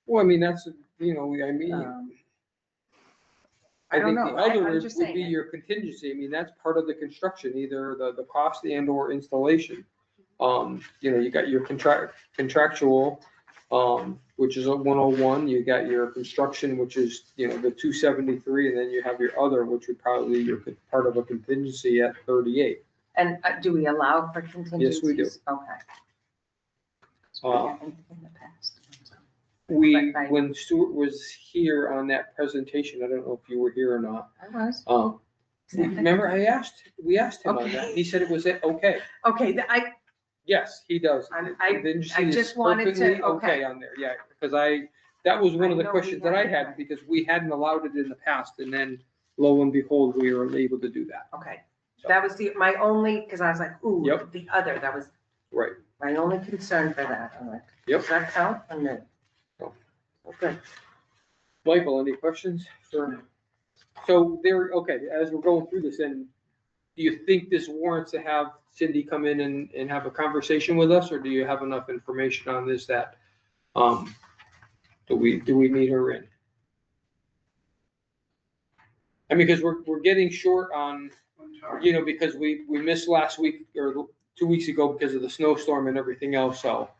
Well, I mean, that's, I mean, I I don't think the know, other I'm is- just would saying be it. your contingency. I mean, that's part of the construction, either the cost and or installation. You got your contractual, which is a 101, you got your construction, which is, the 273, and then you have your other, which would probably be your part of a contingency at 38. And do we allow for contingencies? Yes, we do. Okay. Uh, In the past. When Stuart was here on that presentation, I don't know if you were here or not. I was. Remember we asked him on that. He said it was okay. Okay, Yes, he does. I Didn't you see I it's just wanted to- perfectly okay. on there, yeah, because that was one of I the know we questions that I had had, that. because we hadn't allowed it in the past, and then lo and behold, we were able to do that. Okay, that was my only, because I was like, ooh, Yep. the other, that was Right. my only concern for that. I'm like, Yep. does that count? And then, No. okay. Michael, any questions for? So okay, as we're going through this, then, do you think this warrants to have Cindy come in and have a conversation with us, or do you have enough information on this that, do we need her in? I mean, because we're getting short on, because we missed last week or 2 weeks ago because of the snowstorm and everything else, so,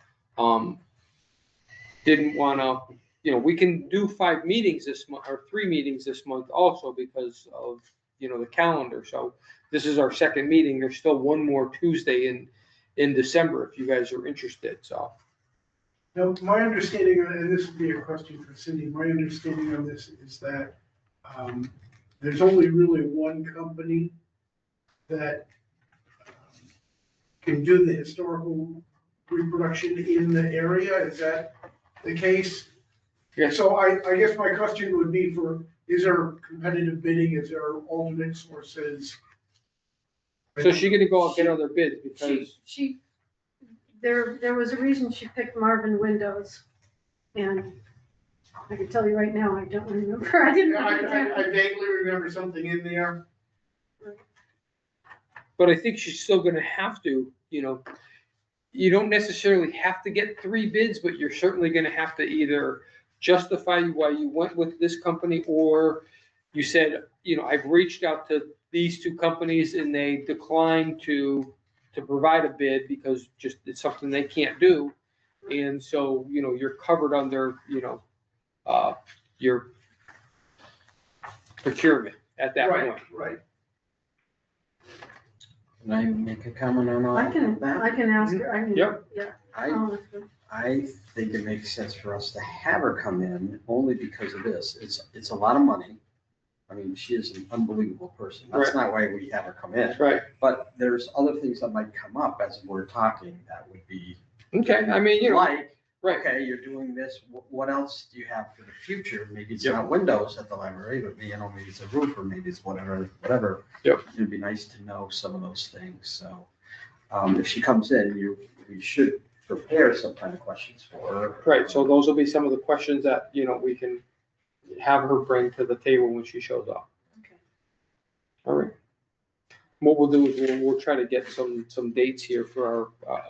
didn't wanna, we can do 5 meetings this month, or 3 meetings this month also because of, the calendar, so this is our second meeting, there's still one more Tuesday in December if you guys are interested, so. Now, my understanding, and this would be a question for Cindy, my understanding on this is that there's only really one company that can do the historical reproduction in the area. Is that the case? Yes. So I guess my question would be is there competitive bidding? Is there alternate sources? So she's gonna go out and get other bids because, There was a reason she picked Marvin Windows, and I can tell you right now, I don't remember. I didn't. I vaguely remember something in there. But I think she's still gonna have to, you don't necessarily have to get 3 bids, but you're certainly gonna have to either justify why you went with this company, or you said, I've reached out to these 2 companies and they declined to provide a bid because just it's something they can't do. And so, you're covered under, your procurement at that Right, point. right. Can I make a comment on all I of can that? ask her, I can. Yep. Yeah. I think it makes sense for us to have her come in only because of this. It's a lot of money. I mean, she is an unbelievable person. That's not why we have her come in. Right. But there's other things that might come up as we're talking that would be Okay, I mean, like, right. okay, you're doing this, what else do you have for the future? Maybe it's not windows at the library, but maybe it's a roof, or maybe it's whatever. Yep. It'd be nice to know some of those things, so. If she comes in, we should prepare some kind of questions for her. Right, so those will be some of the questions that, we can have her bring to the table when she shows up. Okay. All right. What we'll do is we'll try to get some dates here for our,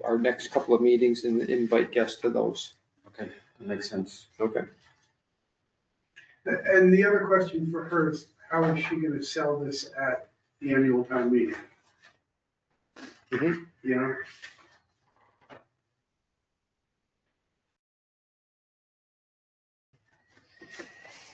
our next couple of meetings and invite guests to those. Okay, that makes sense. Okay. And the other question for her is, how is she gonna sell this at the annual town meeting? Mhm. You know?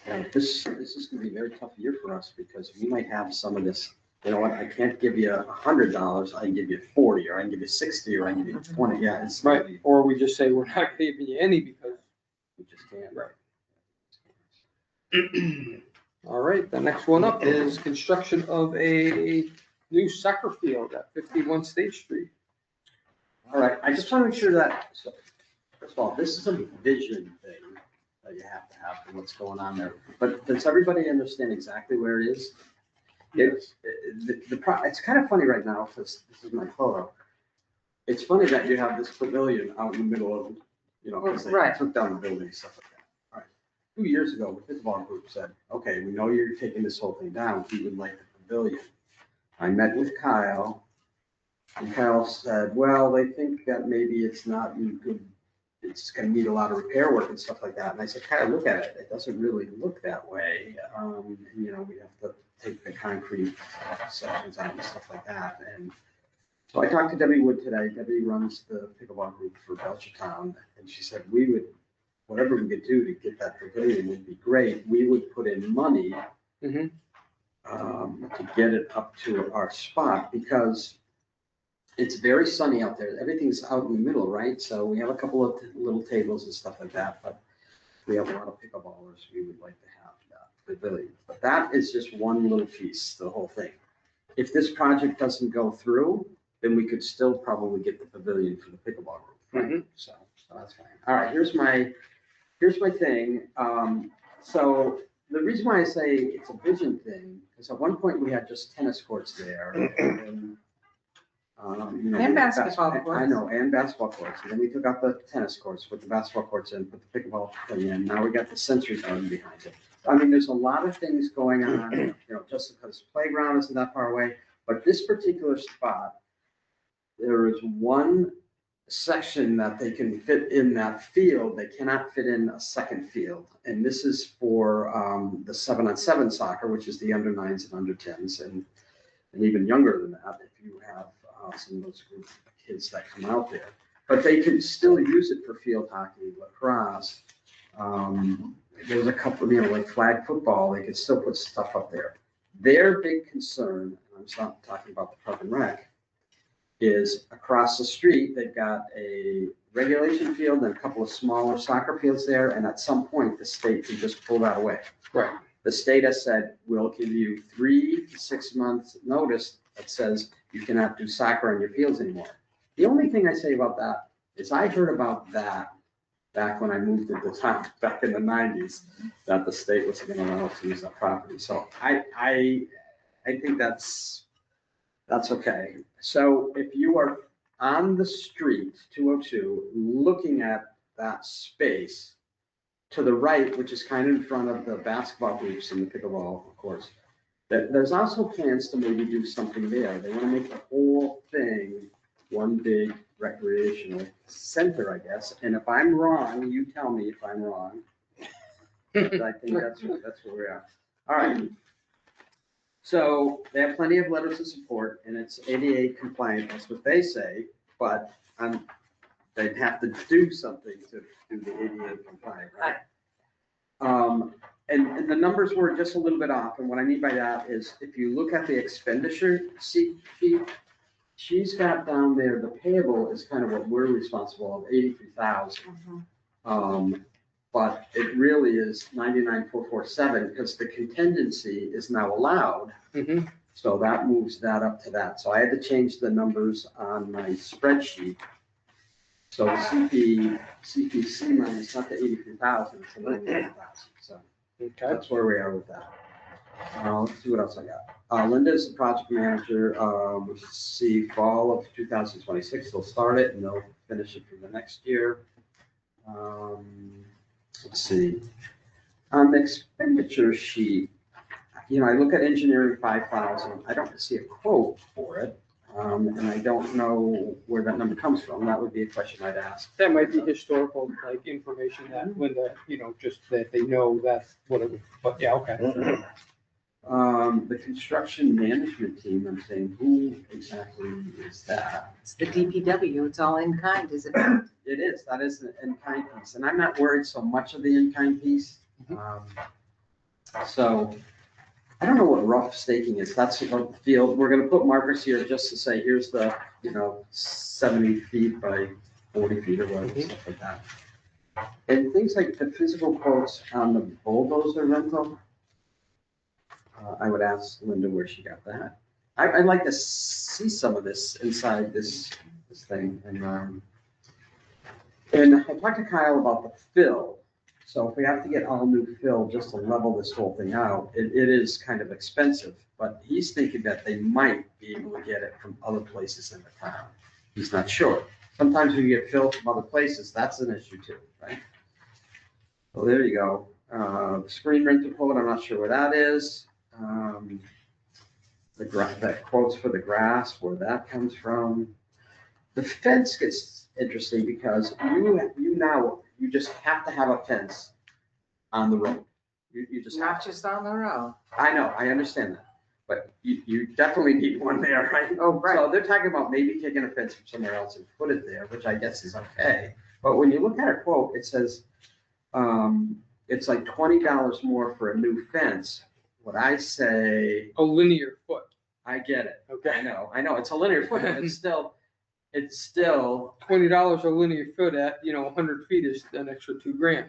Yeah, this is gonna be a very tough year for us because we might have some of this, you know what, I can't give you $100, I can give you 40, or I can give you 60, or I can give you 20, yeah, it's. Right, or we just say we're not giving you any because. We just can't. Right. All right, the next one up is construction of a new soccer field at 51 State Street. All right, I just want to make sure that, so, first of all, this is a vision thing that you have to have for what's going on there. But does everybody understand exactly where it is? It's, it's kind of funny right now, because this is my photo. It's funny that you have this pavilion out in the middle of, because they Right. took down the building and stuff like that. All right, 2 years ago, the pickleball group said, okay, we know you're taking this whole thing down, we would like the pavilion. I met with Kyle, and Kyle said, well, they think that maybe it's not in good, it's gonna need a lot of repair work and stuff like that. And I said, Kyle, look at it, it doesn't really look that way. We have to take the concrete sections out and stuff like that. And so I talked to Debbie Wood today. Debbie runs the pickleball group for Belchertown, and she said, whatever we could do to get that pavilion would be great. We would put in money Mhm. to get it up to our spot, because it's very sunny out there. Everything's out in the middle, right? So we have a couple of little tables and stuff like that, but we have a lot of pickleballers. We would like to have that pavilion. But that is just one little piece, the whole thing. If this project doesn't go through, then we could still probably get the pavilion for the pickleball group. Right? Mhm. So that's fine. All right, here's my thing. So the reason why I say it's a vision thing is at one point we had just tennis courts there. And, And basketball courts. I know, and basketball courts. And then we took out the tennis courts, put the basketball courts in, put the pickleball thing in. Now we got the sensory garden behind it. I mean, there's a lot of things going on, just because playground isn't that far away. But this particular spot, there is one section that they can fit in that field. They cannot fit in a second field. And this is for the 7-on-7 soccer, which is the under 9s and under 10s, and even younger than that, if you have some of those group of kids that come out there. But they can still use it for field hockey, lacrosse. There's a couple, like flag football, they can still put stuff up there. Their big concern, and I'm not talking about the Park and Rec, is across the street, they've got a regulation field and a couple of smaller soccer fields there, and at some point, the state can just pull that away. Right. The state has said, we'll give you 3 to 6 months notice that says you cannot do soccer on your fields anymore. The only thing I say about that is I heard about that back when I moved to the town, back in the 90s, that the state was gonna allow us to use that property. So I think that's okay. So if you are on the street, 202, looking at that space, to the right, which is kind of in front of the basketball hoops and the pickleball, of course, there's also plans to maybe do something there. They want to make the whole thing one big recreational center, I guess. And if I'm wrong, you tell me if I'm wrong. But I think that's where we are. All right. So they have plenty of letters of support and it's ADA compliant, that's what they say, but they'd have to do something to do the ADA compliant, right? And the numbers were just a little bit off, and what I mean by that is if you look at the expenditure sheet, she's got down there, the payable is kind of what we're responsible of, 83,000. But it really is 99,447 because the contingency is now allowed. So that moves that up to that. So I had to change the numbers on my spreadsheet. So CPC money is not the 83,000, it's the 99,000. So that's where we are with that. Let's see what else I got. Linda's the project manager. We see fall of 2026, they'll start it and they'll finish it for the next year. Let's see. On the expenditure sheet, I look at engineering 5,000. I don't see a quote for it. And I don't know where that number comes from. That would be a question I'd ask. That might be historical, like information that Linda, just that they know that's what it was, but yeah, okay. The construction management team, I'm saying, who exactly is that? It's the DPW, it's all in kind, is it not? It is, that is the in-kind piece, and I'm not worried so much of the in-kind piece. So, I don't know what rough staking is, that's about the field, we're gonna put markers here just to say, here's the, 70 feet by 40 feet or whatever, stuff like that. And things like the physical quotes on the bulldozer rental, I would ask Linda where she got that. I'd like to see some of this inside this thing. And I talked to Kyle about the fill. So if we have to get all new fill just to level this whole thing out, it is kind of expensive. But he's thinking that they might be able to get it from other places in the town. He's not sure. Sometimes when you get fill from other places, that's an issue too, right? So there you go. The screen rental quote, I'm not sure where that is. That quotes for the grass, where that comes from. The fence gets interesting because you just have to have a fence on the road. You just have Not to. just on the road. I know, I understand that, but you definitely need one there, right? Oh, right. So they're talking about maybe taking a fence from somewhere else and put it there, which I guess is okay. But when you look at a quote, it says, it's like $20 more for a new fence. What I say, A linear foot. I get it. Okay. I know, it's a linear foot, but it's still, $20 a linear foot at, 100 feet is an extra $2,000.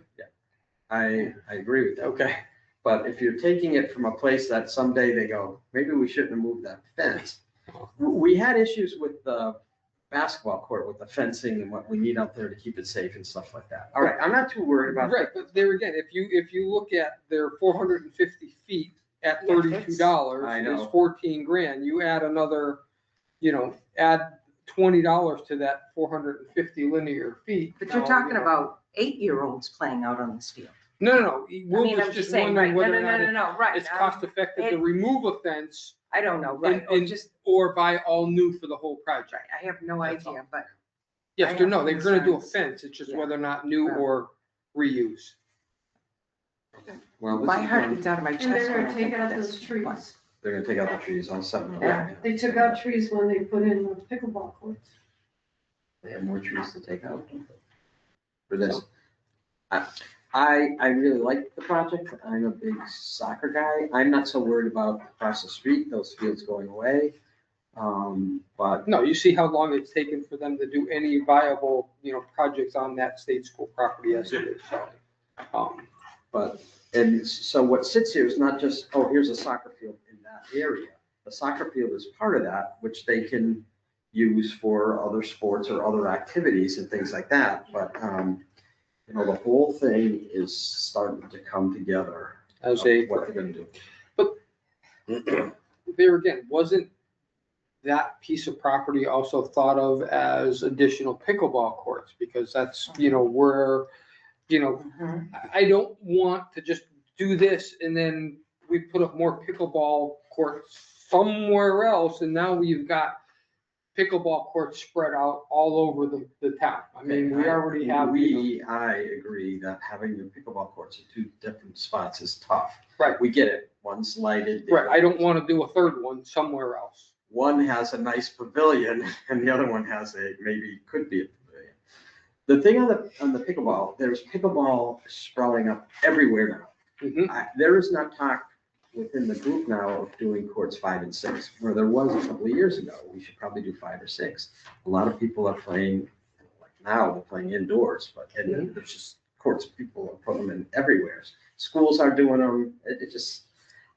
I agree with that. Okay. But if you're taking it from a place that someday they go, maybe we shouldn't have moved that fence. We had issues with the basketball court with the fencing and what we need out there to keep it safe and stuff like that. All right, I'm not too worried about Right, but there again, if you look at their 450 feet at $32 I know. is $14,000. You add another, add $20 to that 450 linear feet. But you're talking about 8-year-olds playing out on this field. No. Will I'm was just just saying, right, wondering whether or not no, right. it's cost effective to remove a fence I don't know, right, or buy all new for the whole project. right, I have no That's idea, but Yes, I no, have they're gonna do a concerns. fence. It's just Yeah. whether or not new Right. or reuse. Well, this my is heart one- beats out of my And chest. they're when I gonna think take of out this. those trees. They're gonna take out the trees on something. Yeah, they took out trees when they put in the pickleball courts. They have more trees to take out for this. I really like the project. I'm a big soccer guy. I'm not so worried about across the street, those fields going away. But No, you see how long it's taken for them to do any viable, projects on that state school property as it is. So, and so what sits here is not just, oh, here's a soccer field in that area. The soccer field is part of that, which they can use for other sports or other activities and things like that. But, the whole thing is starting to come together. As of a, what they're gonna do. there again, wasn't that piece of property also thought of as additional pickleball courts? Because that's, where, Mhm. I don't want to just do this and then we put up more pickleball courts somewhere else, and now we've got pickleball courts spread out all over the town. I mean, we already have. I agree that having the pickleball courts in two different spots is tough. Right. We get it. One's lighted. Right, I don't want to do a third one somewhere else. One has a nice pavilion and the other one has could be a pavilion. The thing on the pickleball, there's pickleball sprawling up everywhere now. Mhm. There is not talk within the group now of doing courts 5 and 6, where there was a couple of years ago. We should probably do 5 or 6. A lot of people are playing, like now, they're playing indoors, but and then there's just courts, people put them in everywhere. Schools are doing them.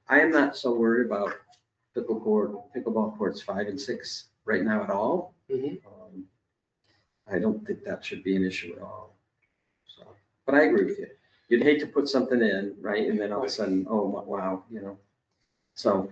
I am not so worried about pickleball courts 5 and 6 right now at all. Mhm. I don't think that should be an issue at all. So, but I agree with you. You'd hate to put something in, right, and then all of a sudden, oh, wow, So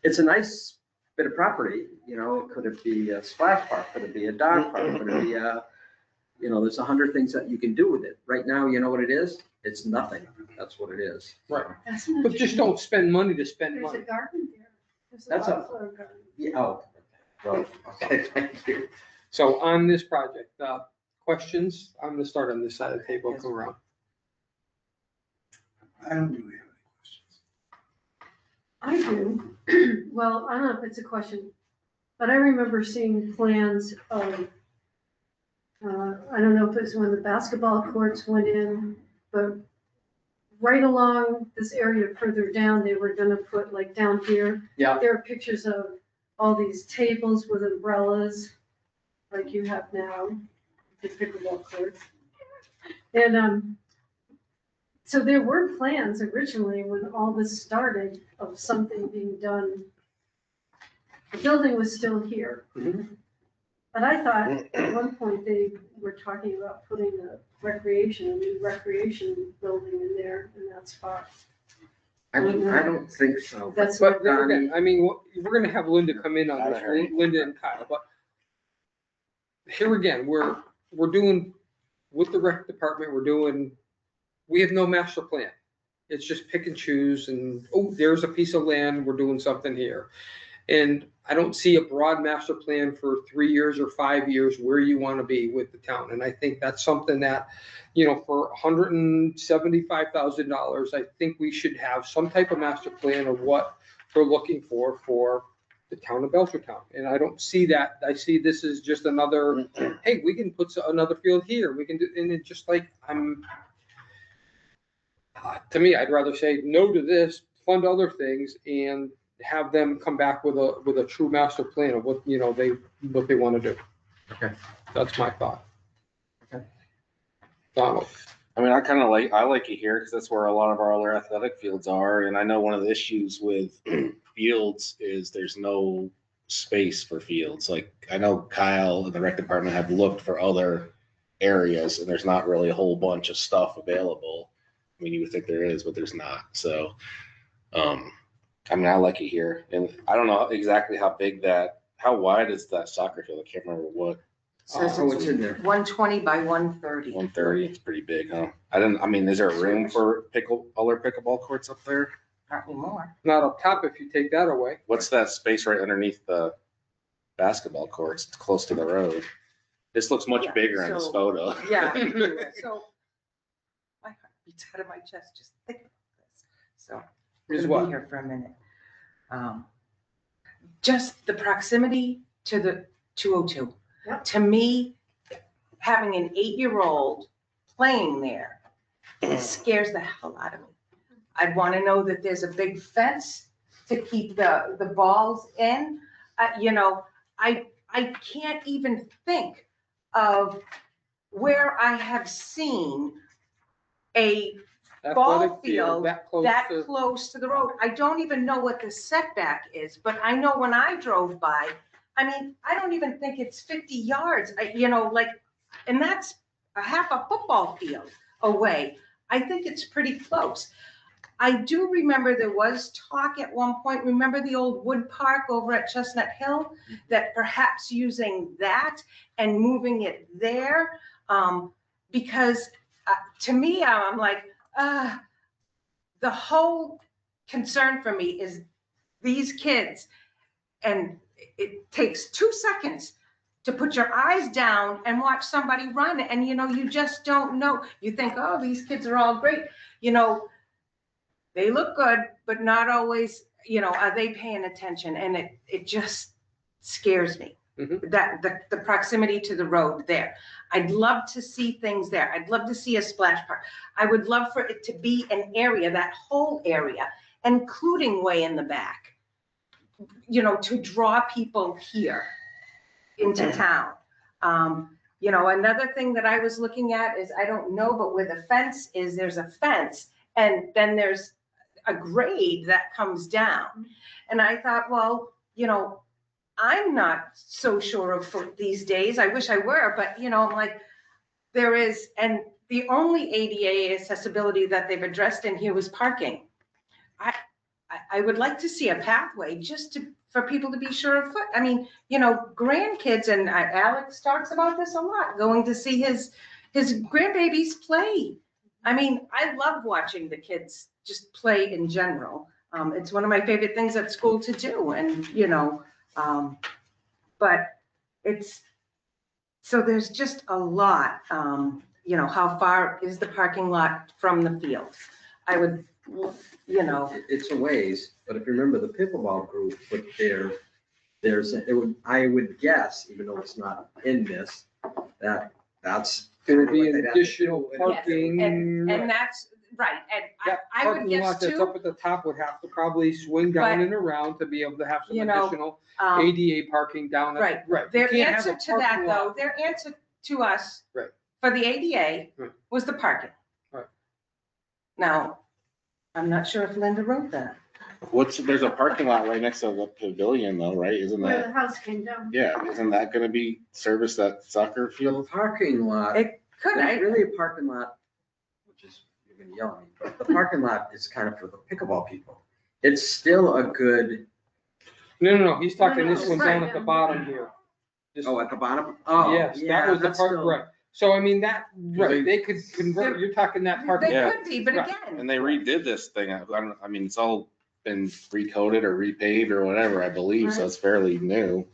it's a nice bit of property, could it be a splash park? Could it be a dog park? Could it be there's 100 things that you can do with it. Right now, you know what it is? It's nothing. That's what it is. Right. That's not But just true. don't spend money to spend There's a money. garden there. There's That's a- wildflower garden. Yeah, well, okay, thank you. So on this project, questions? I'm gonna start on this side of the table, go around. I don't really have I do. Well, I don't know if it's a question, but I remember seeing plans of, I don't know if it's when the basketball courts went in, but right along this area further down, they were gonna put like down here. Yeah. There are pictures of all these tables with umbrellas, like you have now, the pickleball courts. And, so there were plans originally when all this started of something being done. The building was still here. Mhm. But I thought at one point they were talking about putting a new recreation building in there in that spot. I don't think so. That's But what, then again, I mean, we're gonna have Linda come in on this, Linda and Kyle, but here again, we're doing, with the rec department, we have no master plan. It's just pick and choose and, oh, there's a piece of land, we're doing something here. And I don't see a broad master plan for 3 years or 5 years where you want to be with the town. And I think that's something that, for $175,000, I think we should have some type of master plan of what we're looking for the town of Belchertown. And I don't see that. I see this as just another, hey, we can put another field here. We can do, and it's just like, to me, I'd rather say no to this, fund other things, and have them come back with a true master plan of what, they want to do. Okay. That's my thought. Okay. Donald. I mean, I like it here because that's where a lot of our other athletic fields are. And I know one of the issues with fields is there's no space for fields. Like, I know Kyle and the rec department have looked for other areas and there's not really a whole bunch of stuff available. I mean, you would think there is, but there's not. So, I mean, I like it here. And I don't know exactly how wide is that soccer field? I can't remember what. says Oh, it's it's in there. 120 by 130. 130, it's pretty big, huh? I mean, is there room for other pickleball courts up there? Not anymore. Not up top if you take that away. What's that space right underneath the basketball courts? It's close to the road. This looks much Yeah, bigger in this so- photo. Yeah, so my heart beats out of my chest just thinking about this. So Is I'm what? gonna be here for a minute. Just the proximity to the 202. Yep. To me, having an 8-year-old playing there scares the hell out of me. I'd want to know that there's a big fence to keep the balls in. I can't even think of where I have seen a ball Athletic field that close that to, close to the road. I don't even know what the setback is, but I know when I drove by, I mean, I don't even think it's 50 yards, and that's a half a football field away. I think it's pretty close. I do remember there was talk at one point, remember the old wood park over at Chestnut Hill? That perhaps using that and moving it there, because to me, I'm like, the whole concern for me is these kids, and it takes 2 seconds to put your eyes down and watch somebody run, and you just don't know. You think, oh, these kids are all great, they look good, but not always, are they paying attention? And it just scares me. That the proximity to the road there. I'd love to see things there. I'd love to see a splash park. I would love for it to be an area, that whole area, including way in the back, to draw people here into town. Another thing that I was looking at is, I don't know, but where the fence is, there's a fence, and then there's a grade that comes down. And I thought, well, I'm not so sure of these days. I wish I were, but I'm like, there is, and the only ADA accessibility that they've addressed in here was parking. I would like to see a pathway just for people to be sure of foot. I mean, grandkids, and Alex talks about this a lot, going to see his grandbabies play. I mean, I love watching the kids just play in general. It's one of my favorite things at school to do, and but so there's just a lot. How far is the parking lot from the field? I would, It's a ways, but if you remember the pickleball group, but I would guess, even though it's not in this, that's Gonna be an Like that. additional parking. Yes, and that's right. And That I would parking guess lot that's up too, at the top would have to probably swing down But, and around to be able to have some you know, additional um, ADA parking down. right. Right. You their can't have answer a to that parking lot. though, their answer to us Right. for the ADA Right. was the parking. Right. Now, I'm not sure if Linda wrote that. There's a parking lot right next to the pavilion though, right? Isn't Where that, the house came down. yeah, isn't that gonna be service that soccer the field? parking lot. It could, It's I, really a parking lot, which is, you're gonna yell at me, but the parking lot is kind of for the pickleball people. It's still a good, No, he's talking No, this it's one right down at the down bottom here. here. Just- at the bottom? Oh, Yes, that yeah, was the that's part, still. right. So I mean, they could convert, you're talking that parking. they Yeah. could be, but Right. again, And they redid this thing. I mean, it's all been recoded or repaved or whatever, I believe, so it's fairly new.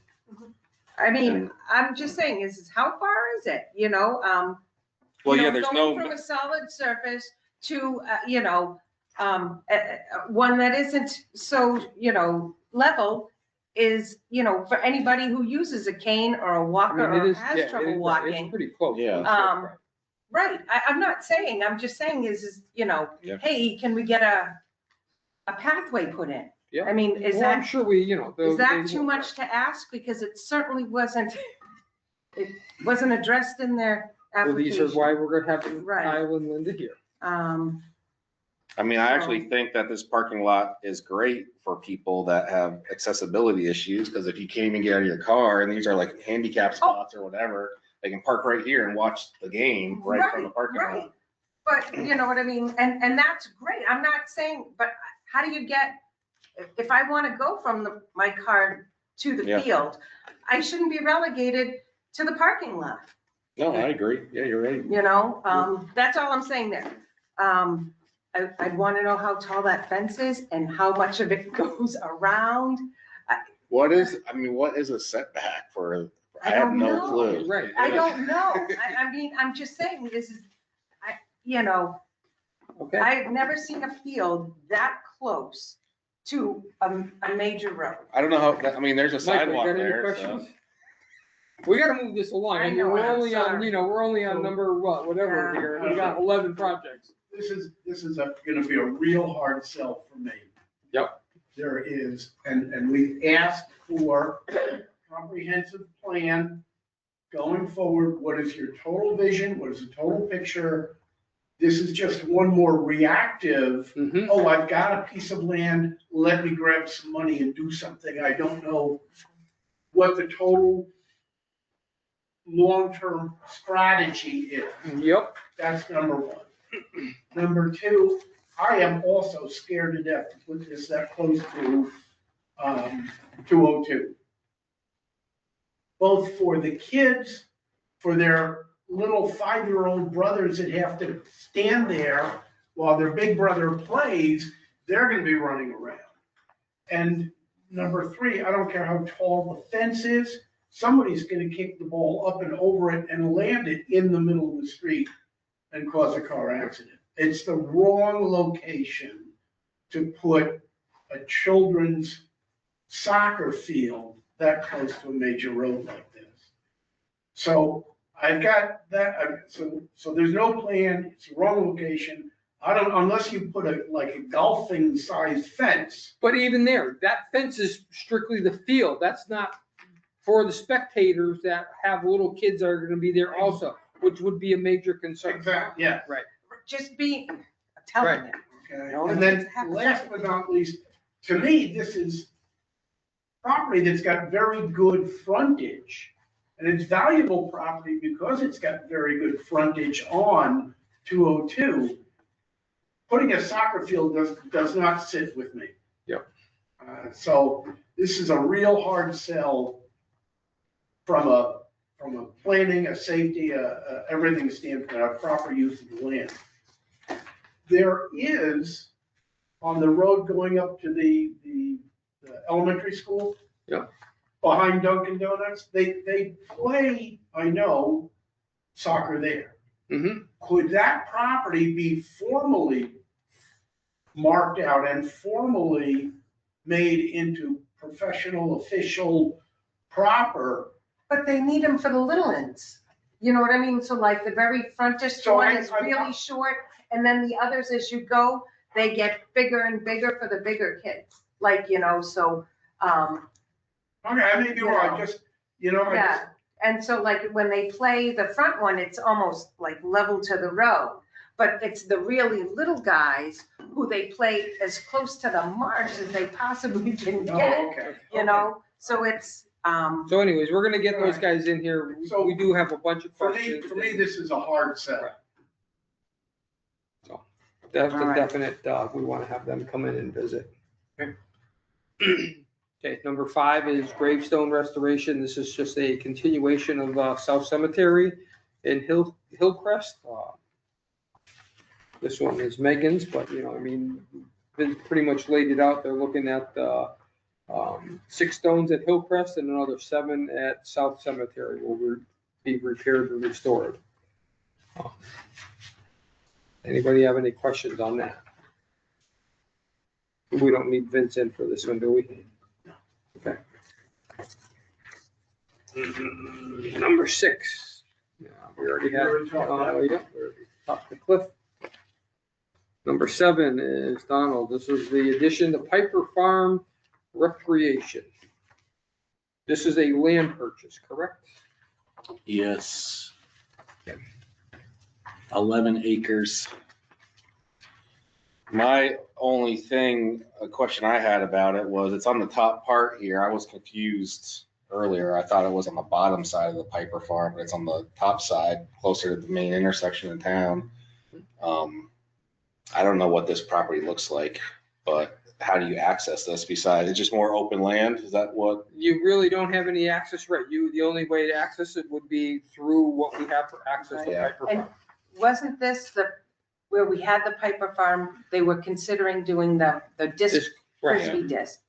I mean, And- I'm just saying, is how far is it, Well, yeah, there's going no, from a solid surface to, one that isn't so, level is, for anybody who uses a cane or a I walker mean, it or is, yeah, has it trouble is, right, walking. it's pretty close. Yeah. Right, I'm not saying, I'm just saying is, Yeah. hey, can we get a pathway put in? Yeah. I mean, is Well, I'm that, sure we, is that too much to ask? Because it certainly wasn't, it wasn't addressed in their Well, these are application. why we're gonna have Right. Kyle and Linda here. I mean, I actually think that this parking lot is great for people that have accessibility issues, because if you can't even get out of your car, and these are like handicap spots or whatever, they can park right here and watch the game right from the parking Right. lot. But you know what I mean? And that's great. I'm not saying, but how do you get, if I want to go from my car to the Yeah. field, I shouldn't be relegated to the parking lot, No, I agree. Yeah, you're right. That's all I'm saying there. I'd want to know how tall that fence is and how much of it goes around. What is a setback for, I I have don't no know. clue. Right. I don't know. I mean, I'm just saying, Okay. I've never seen a field that close to a major road. I don't know how, I mean, there's a Michael, you sidewalk got any there, so. questions? We gotta move this along. I I mean, know, we're I'm only on, sorry. we're only on number, whatever Yeah. here. We got 11 projects. This is gonna be a real hard sell for me. Yep. There is, and we asked for a comprehensive plan going forward. What is your total vision? What is the total picture? This is just one more reactive, Mhm. oh, I've got a piece of land, let me grab some money and do something. I don't know what the total long-term strategy is. Yep. That's number one. Number two, I am also scared to death to put this that close to 202. Both for the kids, for their little 5-year-old brothers that have to stand there while their big brother plays, they're gonna be running around. And number 3, I don't care how tall the fence is, somebody's gonna kick the ball up and over it and land it in the middle of the street and cause a car accident. It's the wrong location to put a children's soccer field that close to a major road like this. So I've got that, so there's no plan, it's the wrong location. I don't, unless you put like a golfing sized fence. But even there, that fence is strictly the field. That's not for the spectators that have little kids that are gonna be there also, which would be a major concern. Exactly, yeah. Right. Just be, telling them. Okay, No, and then it's happening. last but not least, to me, this is property that's got very good frontage. And it's valuable property because it's got very good frontage on 202. Putting a soccer field does not sit with me. Yep. So this is a real hard sell from a planning, a safety, everything standpoint, a proper use of the land. There is, on the road going up to the elementary school. Yep. Behind Dunkin' Donuts, they play, I know, soccer there. Mm-hmm. Could that property be formally marked out and formally made into professional, official, proper? But they need them for the little ones. You know what I mean? So like the very frontest So one I- is really short, and then the others, as you go, they get bigger and bigger for the bigger kids. Like, so, Okay, I may be wrong, Yeah. just, I just, yeah. And so like when they play the front one, it's almost like level to the road. But it's the really little guys who they play as close to the marsh as they possibly can oh, get, okay. So it's, So anyways, we're gonna get those guys in here. So- We do have a bunch of For questions. me, this is a hard sell. That's All a right. definite, we want to have them come in and visit. Okay, number 5 is gravestone restoration. This is just a continuation of South Cemetery in Hillcrest. This one is Megan's, but they pretty much laid it out. They're looking at 6 stones at Hillcrest and another 7 at South Cemetery will be repaired and restored. Anybody have any questions on that? We don't need Vince in for this one, do we? Okay. Number 6. Yeah, we already have, We already talked about it. we already talked to Cliff. Number 7 is Donald. This is the addition to Piper Farm Recreation. This is a land purchase, correct? Yes. 11 acres. My only thing, a question I had about it was, it's on the top part here. I was confused earlier. I thought it was on the bottom side of the Piper Farm, but it's on the top side, closer to the main intersection in town. I don't know what this property looks like, but how do you access this besides, it's just more open land? Is that what? You really don't have any access, right? The only way to access it would be through what we have for access to Yeah. Piper And Farm. wasn't this where we had the Piper Farm, they were considering doing the disc, Disc, right. frisbee disc,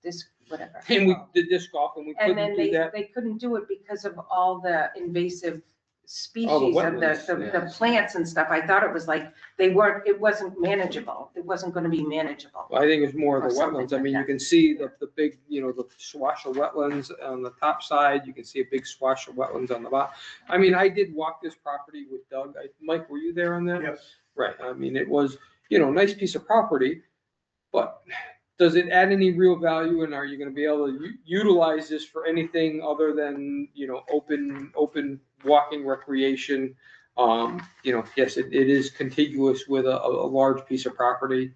whatever. And we did disc golf and we And then couldn't do that. they couldn't do it because of all the invasive species All the of wetlands, the yeah. plants and stuff. I thought it was like, it wasn't manageable. It wasn't gonna be manageable. I think it's more of Or the something wetlands. I like mean, you that. can see the big, the swash of wetlands on the top side. You can see a big swash of wetlands on the bottom. I mean, I did walk this property with Doug. Mike, were you there on that? Yes. Right. I mean, it was, nice piece of property, but does it add any real value and are you gonna be able to utilize this for anything other than, open walking recreation? Yes, it is contiguous with a large piece of property.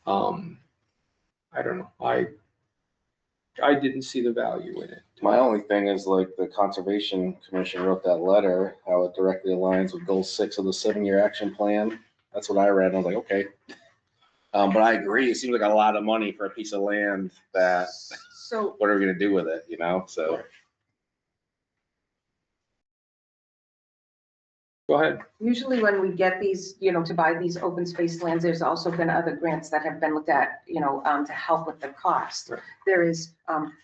I don't know. I didn't see the value in it. My only thing is like the Conservation Commission wrote that letter, how it directly aligns with goal 6 of the 7-year action plan. That's what I read. And I was like, okay. But I agree. It seems like a lot of money for a piece of land that, So what are we gonna do with it, so. Go ahead. Usually when we get these, to buy these open space lands, there's also been other grants that have been looked at, to help with the cost. Right. There is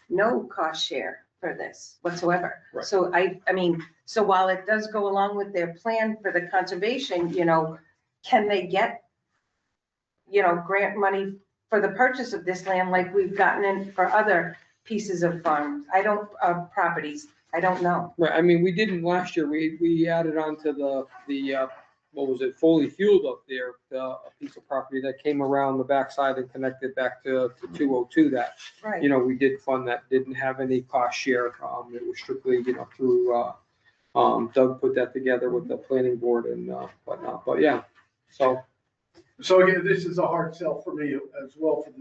no cost share for this whatsoever. Right. So so while it does go along with their plan for the conservation, can they get, grant money for the purchase of this land like we've gotten in for other pieces of farms? Properties. I don't know. Right, I mean, we didn't last year, we added on to the, what was it, Foley Field up there, a piece of property that came around the backside and connected back to 202 that, Right. we did fund that, didn't have any cost share. It was strictly, through, Doug put that together with the planning board and whatnot, but yeah, so. So again, this is a hard sell for me as well for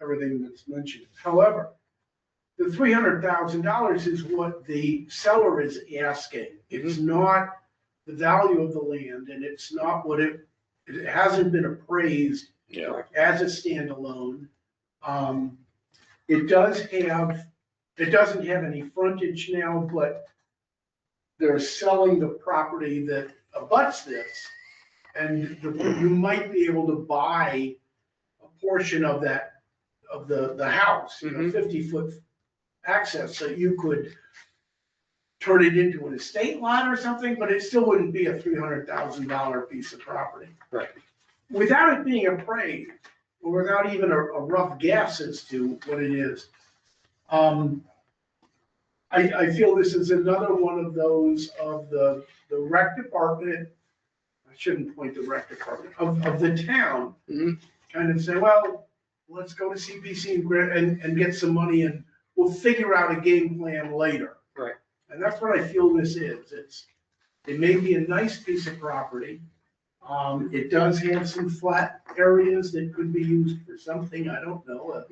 everything that's mentioned. However, the $300,000 is what the seller is asking. It's not the value of the land, and it's not what it hasn't been appraised Yeah. as a standalone. It doesn't have any frontage now, but they're selling the property that abuts this. And you might be able to buy a portion of that, of the house, 50-foot access, so you could turn it into an estate lot or something, but it still wouldn't be a $300,000 piece of property. Right. Without it being appraised, or without even a rough guess as to what it is. I feel this is another one of those of the rec department, I shouldn't point the rec department, of the town, kind of say, well, let's go to CPC and get some money and we'll figure out a game plan later. Right. And that's what I feel this is. It may be a nice piece of property. It does have some flat areas that could be used for something, I don't know,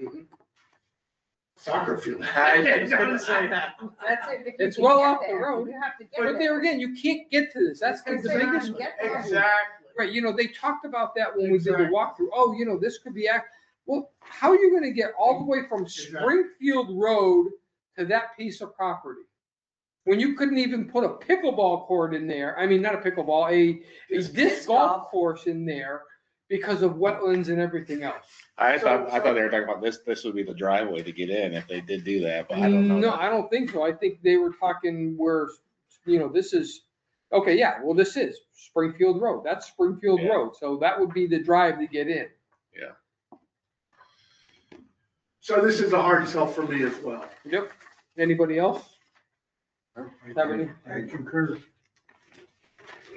soccer field. I was gonna say that. That's it. If you It's can well get off the there, road. you have to get But there. there again, you can't get to this, that's the Because they're not biggest one. get there. Exactly. Right, they talked about that when we did the Exactly. walkthrough, oh, this could be, well, how are you gonna get all the way from Exactly. Springfield Road to that piece of property? When you couldn't even put a pickleball court in there, I mean, not a pickleball, a disc golf course in there because of wetlands and everything else. I thought they were talking about this would be the driveway to get in if they did do that, but I don't know. No, I don't think so, I think they were talking where, this is, okay, yeah, well, this is Springfield Road, that's Springfield Yeah. Road, so that would be the drive to get in. So this is a hard sell for me as well. Yep, anybody else? Have any? I concur.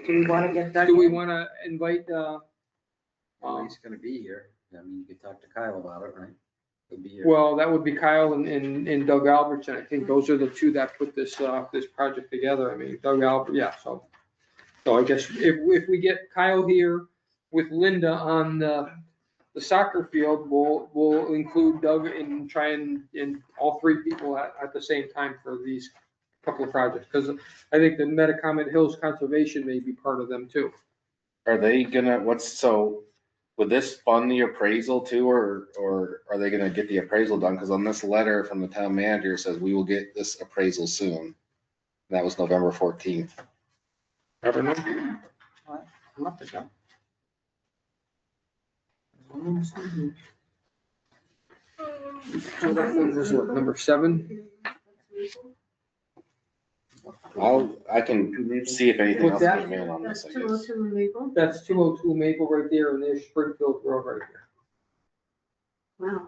Do you want to get Doug? Do we in? want to invite, He's gonna be here. I mean, you could talk to Kyle about it, right? He'll be here. well, that would be Kyle and Doug Albertson. I think those are the two that put this project together. I mean, Doug Albert, yeah, so I guess if we get Kyle here with Linda on the soccer field, we'll include Doug and try and all three people at the same time for these couple of projects. Because I think the Metacomet Hills Conservation may be part of them too. Are they gonna, would this fund the appraisal too, or are they gonna get the appraisal done? Because on this letter from the town manager, it says we will get this appraisal soon. That was November 14th. Ever know? I'm up to go. So that one was what, number 7? I can see if anything else What's that? came in on That's this, I guess. 202 Maple. That's 202 Maple right there, and there's Springfield Road right here. Wow.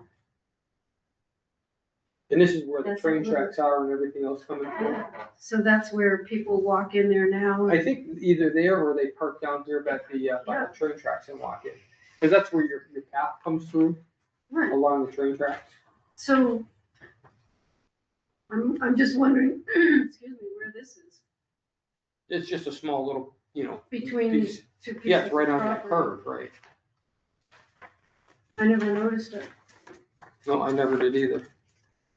And this is where the That's train a little- tracks are and everything else coming through. So that's where people walk in there now. I think either there or they park down here by the train tracks and walk in. Because that's where your path comes through Right. along the train tracks. So I'm just wondering, excuse me, where this is, It's just a small little, between piece. these two pieces. Yeah, it's right of on that property. curve, right? I never noticed it. No, I never did either.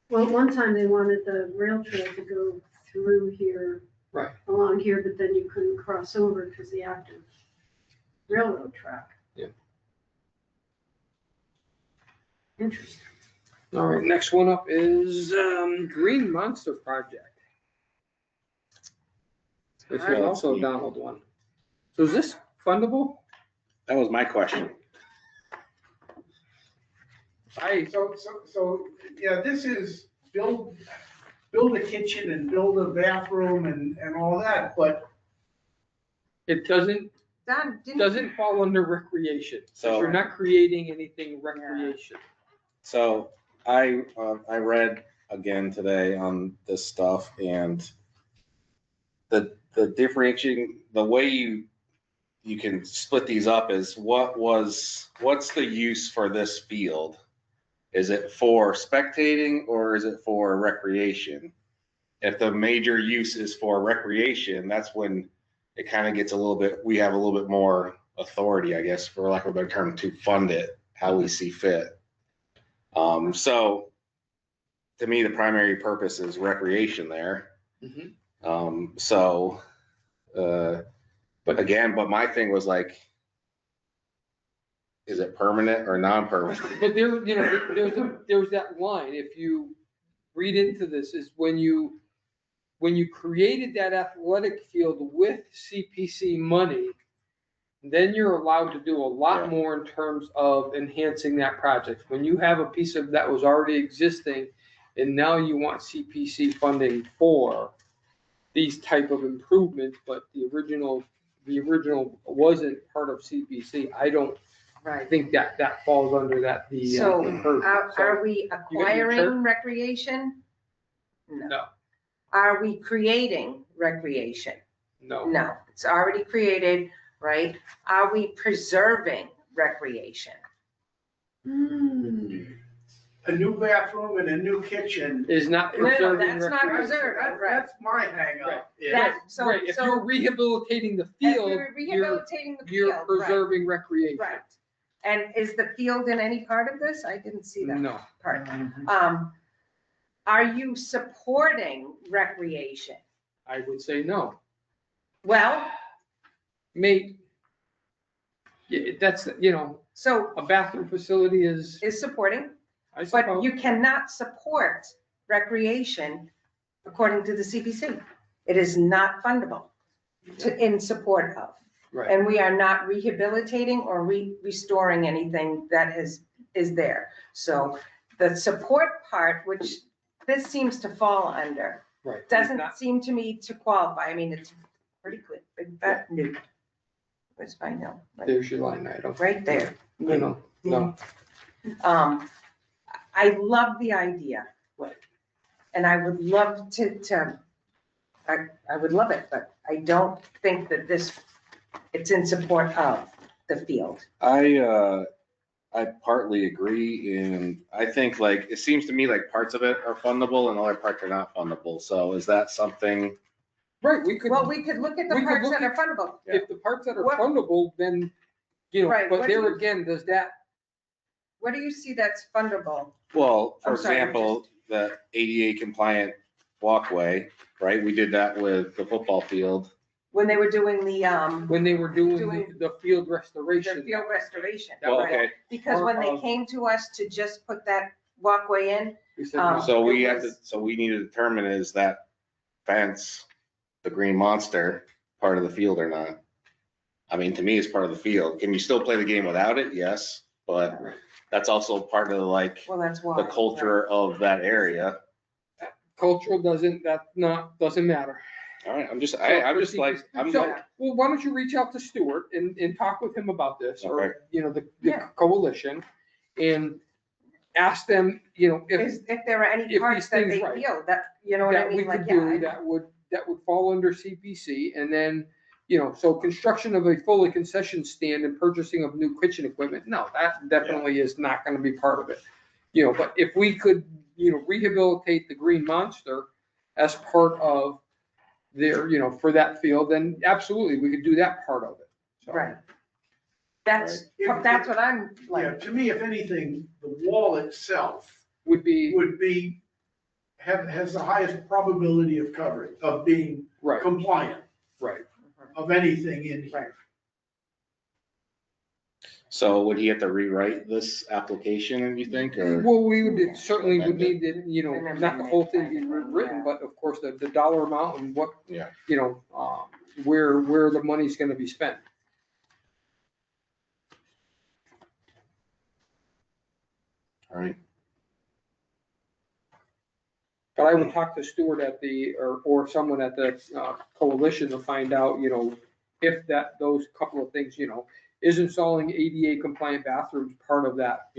Well, at one time they wanted the rail trail to go through here. Right. Along here, but then you couldn't cross over because the active railroad track. Yeah. Interesting. All right, next one up is Green Monster Project. This is also a Donald one. So is this fundable? That was my question. So, yeah, this is build a kitchen and build a bathroom and all that, but It doesn't Don, didn't, doesn't fall under recreation. So- You're not creating anything recreation. So I read again today on this stuff, and the differentiating, the way you can split these up is what's the use for this field? Is it for spectating or is it for recreation? If the major use is for recreation, that's when it kind of gets a little bit, we have a little bit more authority, I guess, for lack of a better term, to fund it how we see fit. So to me, the primary purpose is recreation there. Mhm. But my thing was like, is it permanent or non-permanent? But there, there's that line, if you read into this, is when you created that athletic field with CPC money, then you're allowed to do a lot Yeah. more in terms of enhancing that project. When you have a piece of that was already existing, and now you want CPC funding for these type of improvements, but the original wasn't part of CPC, I don't right. think that falls under that, So purview. are we got your chart? acquiring recreation? No, Are we creating recreation? no. No, it's already created, right? Are we preserving recreation? a new bathroom and a new kitchen. Is not No, preserving that's not recreation. preserving, right? That's my hang Right. up. is- That, so, Right, if you're rehabilitating the if field, we're rehabilitating the you're field, right, preserving recreation. right. And is the field in any part of this? I didn't see that No, part. Are you supporting recreation? I would say no. Well, Mate, that's, so a bathroom facility is, supporting, I but suppose. you cannot support recreation according to the CPC. It is not fundable in support of. Right, And we are not rehabilitating or restoring anything that is there. So the support part, which this seems to fall under, right. doesn't Not- seem to me to qualify. I mean, it's pretty clear, big fat new. Where's my note? There's your line item. Right there. No. I love the idea. Right. And I would love I would love it, but I don't think that it's in support of the field. I partly agree, and I think like, it seems to me like parts of it are fundable and other parts are not fundable. So is that something? Right, we could, Well, we could look at the we could parts look that are fundable. if the parts that are What- fundable, then, Right, but what do there you- again, does that, What do you see that's fundable? Well, for I'm sorry, example, the ADA compliant walkway, right? We did that with the football field. When they were doing the when they were doing Doing- the field restoration. field restoration. That was- right? Okay, Because when they Or- came to us to just put that walkway in, We said no. so we It have to, was- so we need to determine is that fence, the green monster, part of the field or not? I mean, to me, it's part of the field. Can you still play the game without it? Yes, but that's also part of like well, that's why. the culture of that area. Cultural doesn't matter. All right, I'm just So, like, I'm so, like, well, why don't you reach out to Stuart and talk with him about this, or, Okay. the Yeah. coalition, and ask them, If there are any if parts these that things, they right, feel that, you know what I that we mean? Like, could yeah, do, that would fall under CPC, and then, so construction of a fully concession stand and purchasing of new kitchen equipment, no, that definitely is not gonna be part of it. But if we could, rehabilitate the Green Monster as part of their, for that field, then absolutely, we could do that part of it. So, Right. That's Right. what I'm Yeah, like, to me, if anything, the wall itself Would be, has the highest probability of coverage, of being right, compliant right. of anything in here. Right. so would he have to rewrite this application, you think, or? Well, we would certainly would need to, An not the whole thing be amendment, written, yeah. but of course, the dollar amount and what, Yeah. where the money's gonna be spent. All right. But I would talk to Stuart at or someone at the coalition to find out, if those couple of things, is installing ADA compliant bathrooms part of that,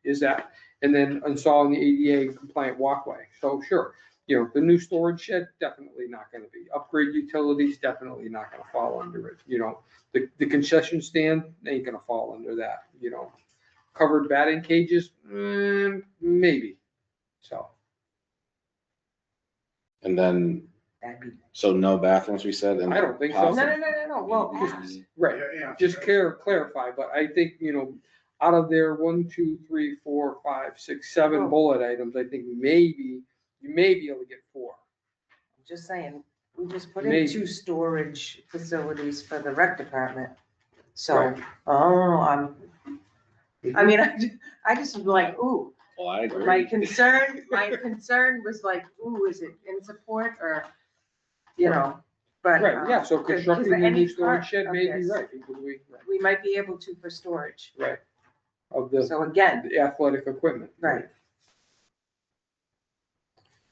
is that, and then installing the ADA compliant walkway. So sure, the new storage shed, definitely not gonna be. Upgrade utilities, definitely not gonna fall under it, The concession stand ain't gonna fall under that, Covered batting cages, maybe, so. And then, so no bathrooms, we said? and I don't think so. No, well, Right, Yeah. just clarify, but I think, out of their 1, 2, 3, 4, 5, 6, 7 bullet items, I think maybe, you may be able to get 4. just saying, we just put Maybe. in 2 storage facilities for the rec department. So, Right. I mean, I just was like, ooh, Well, I agree. my concern was like, ooh, is it in support or, but. Right, yeah, so because constructing a new any storage part shed of may be this, right, because We might be able to for storage. right, of the So again, athletic equipment. right,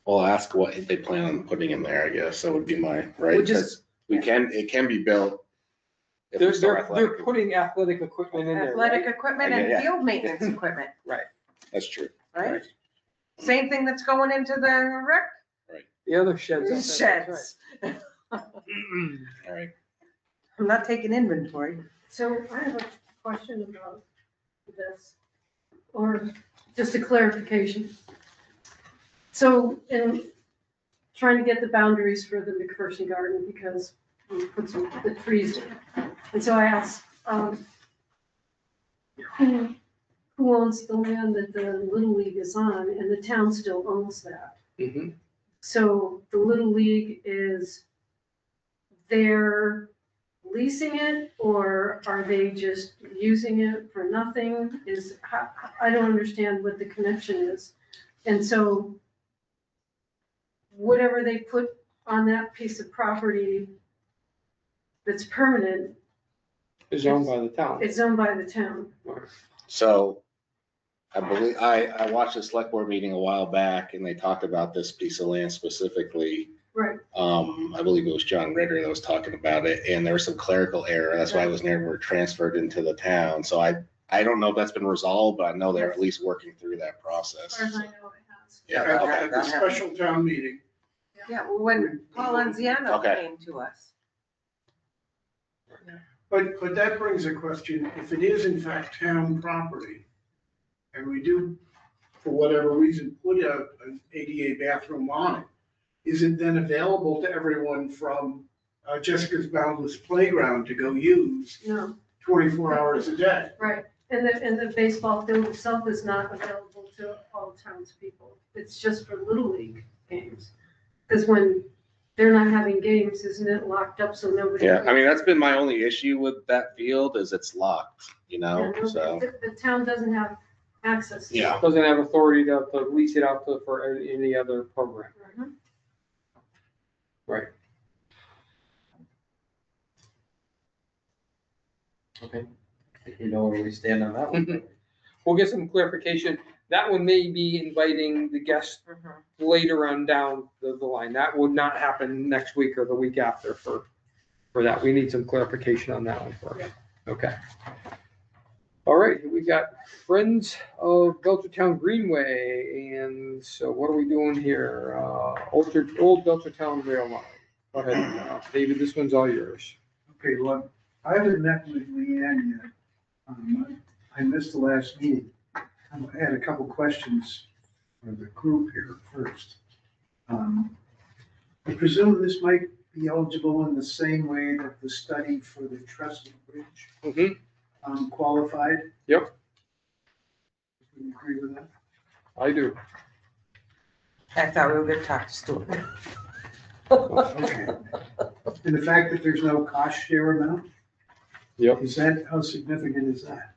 Well, ask what they plan on putting in there, I guess. That would be my, right? We just- Because it can be built. if we store They're athletic. putting athletic equipment in there, athletic right? equipment Yeah, and yeah. field maintenance equipment, That's true. right? Same thing that's going into the rec The other sheds. out there, that's sheds. All right. I'm not taking inventory. So I have a question about this, or just a clarification. So in trying to get the boundaries for the McPherson Garden, because we put the trees in. And so I asked, who owns the land that the Little League is on, and the town still owns that. right. Mhm. So the Little League they're leasing it, or are they just using it for nothing? I don't understand what the connection is. And so whatever they put on that piece of property that's permanent, Is owned by the town. it's owned by the town. So I believe, I watched a select board meeting a while back and they talked about this piece of land specifically. Right. I believe it was John Ritter that was talking about it, and there was some clerical error. That's why it was never transferred into the town. So I don't know if that's been resolved, but I know they're at least working through that process. As far as I know, it has. Yeah, At okay. at the special town meeting, Yeah, well, when Paul Anziano Okay. came to us. but that brings a question, if it is in fact town property, and we do, for whatever reason, put an ADA bathroom on it, is it then available to everyone from Jessica's Boundless Playground to go use No, 24 hours a day? right. And the baseball field itself is not available to all townspeople. It's just for Little League games. Because when they're not having games, isn't it locked up so nobody? Yeah, I mean, that's been my only issue with that field is it's locked, Yeah, so. The town doesn't have access. to it. Yeah. Doesn't have authority to lease it out for any other program. Mhm. Right. Okay. You know where we stand on that one? We'll get some clarification. That one may be inviting the guests later on down the line. That would not happen next week or the week after for that. We need some clarification on that one first. Okay. All right, we got Friends of Belchertown Greenway, and so what are we doing here? Old Belchertown Rail Line. Go ahead, David, this one's all yours. Okay, well, I haven't met with Leanne yet. I missed the last meeting. I had a couple questions for the group here first. I presume this might be eligible in the same way that the study for the Trestle Bridge qualified. Yep. Do you agree with that? I do. I thought we were gonna talk to Stuart. Okay. And the fact that there's no cost share amount, Yep. is that, how significant is that?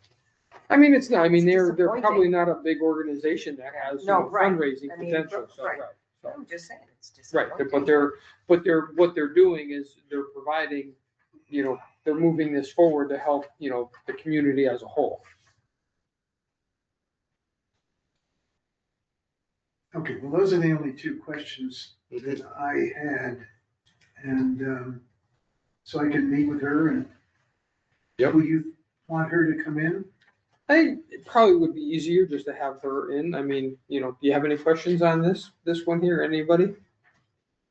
I mean, it's not, I mean, It's they're disappointing. probably not a big organization that has No, right. fundraising I mean, potential, so, right. right. I'm just saying, it's just. Right, but what they're doing is they're providing, they're moving this forward to help, the community as a whole. Okay, well, those are the only two questions that I had. And so I can meet with her and. Yep. Would you want her to come in? It probably would be easier just to have her in. I mean, do you have any questions on this one here, anybody?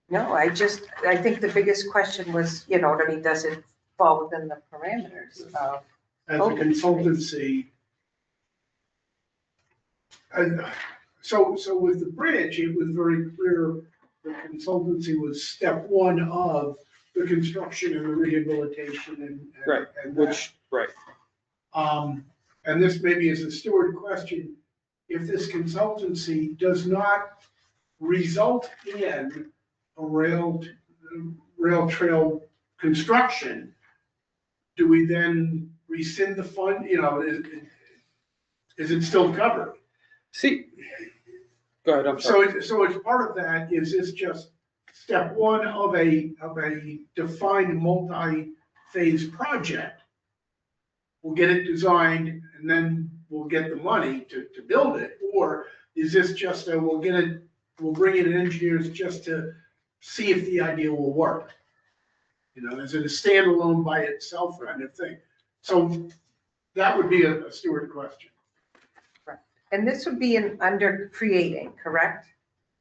No, I think the biggest question was, what I mean, does it fall within the parameters of? As a consultancy. And so with the bridge, it was very clear the consultancy was step one of the construction and the rehabilitation and. Right, and which, right. And this maybe is a steward question. If this consultancy does not result in a rail trail construction, do we then rescind the fund? Is it still covered? See, go ahead, I'm sorry. So as part of that, is this just step one of a defined multi-phase project? We'll get it designed and then we'll get the money to build it? Or is this just we'll bring in engineers just to see if the idea will work? Is it a standalone by itself kind of thing? So that would be a steward question. And this would be under creating, correct?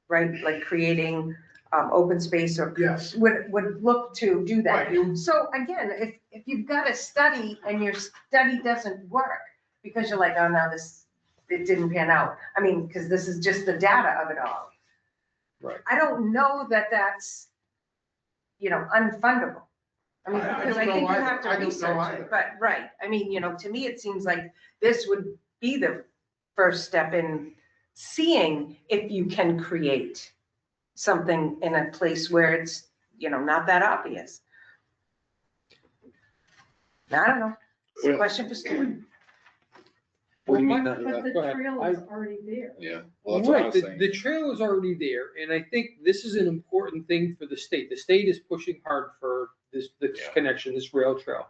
Right, like creating open space or. Yes. Would look to do that. Right. So again, if you've got a study and your study doesn't work because you're like, oh no, it didn't pan out. I mean, because this is just the data of it all. Right. I don't know that that's, unfundable. I mean, because I think you have to research it, but, right. I mean, to me, it seems like this would be the first step in seeing if you can create something in a place where it's, not that obvious. I don't know. It's a question for Stuart. What do you Well, mean? But the Go ahead. trail is already there. Yeah, well, that's what I Right, was saying. the trail is already there, and I think this is an important thing for the state. The state is pushing hard for this Yeah. connection, this rail trail.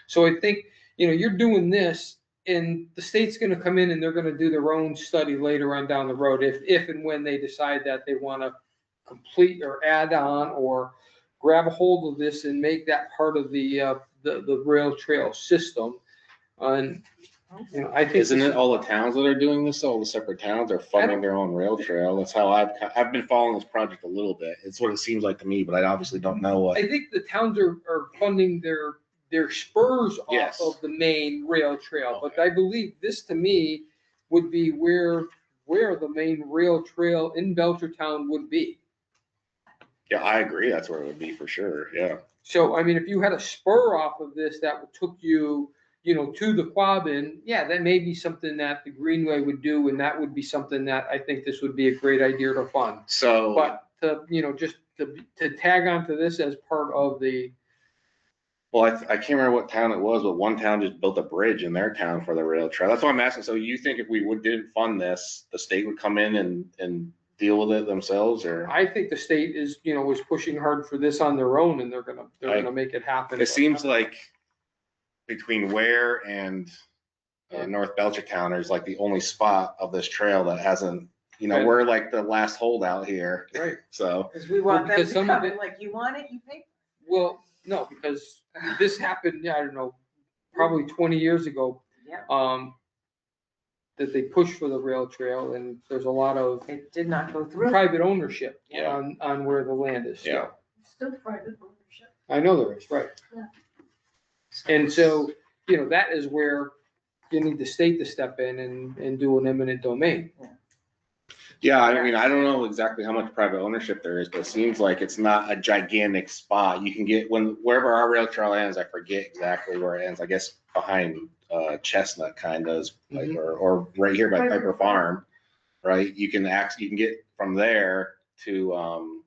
So I think, you're doing this, and the state's gonna come in and they're gonna do their own study later on down the road, if and when they decide that they wanna complete or add on or grab a hold of this and make that part of the rail trail system. And, I think. Isn't it all the towns that are doing this? All the separate towns are funding their own rail trail. That's how I've been following this project a little bit. It's what it seems like to me, but I obviously don't know what. I think the towns are funding their spurs off Yes. of the main rail trail, but Okay. I believe this to me would be where the main rail trail in Belchertown would be. Yeah, I agree. That's where it would be for sure. Yeah. So, I mean, if you had a spur off of this that took you, to the Quabbin, yeah, that may be something that the Greenway would do, and that would be something that I think this would be a great idea to fund. So. But just to tag onto this as part of the. Well, I can't remember what town it was, but one town just built a bridge in their town for the rail trail. That's why I'm asking. So you think if we didn't fund this, the state would come in and deal with it themselves, or? I think the state is pushing hard for this on their own, and they're gonna make it happen. It seems like between Ware and North Belchertown is like the only spot of this trail that hasn't, we're like the last holdout here. Right. So. Because we want them because to some of come, it- like, you want it, you pay. Well, no, because this happened, I don't know, probably 20 years ago. Yeah. That they pushed for the rail trail, and there's a lot of It did not go through. private ownership Yeah. on where the land is. Yeah. Still private ownership. I know there is, right. Yeah. And so, that is where you need the state to step in and do an eminent domain. Yeah, I mean, I don't know exactly how much private ownership there is, but it seems like it's not a gigantic spot. You can get wherever our rail trail ends, I forget exactly where it ends, I guess behind Chestnut kind of, like, or right here by Piper Farm, right? You can get from there to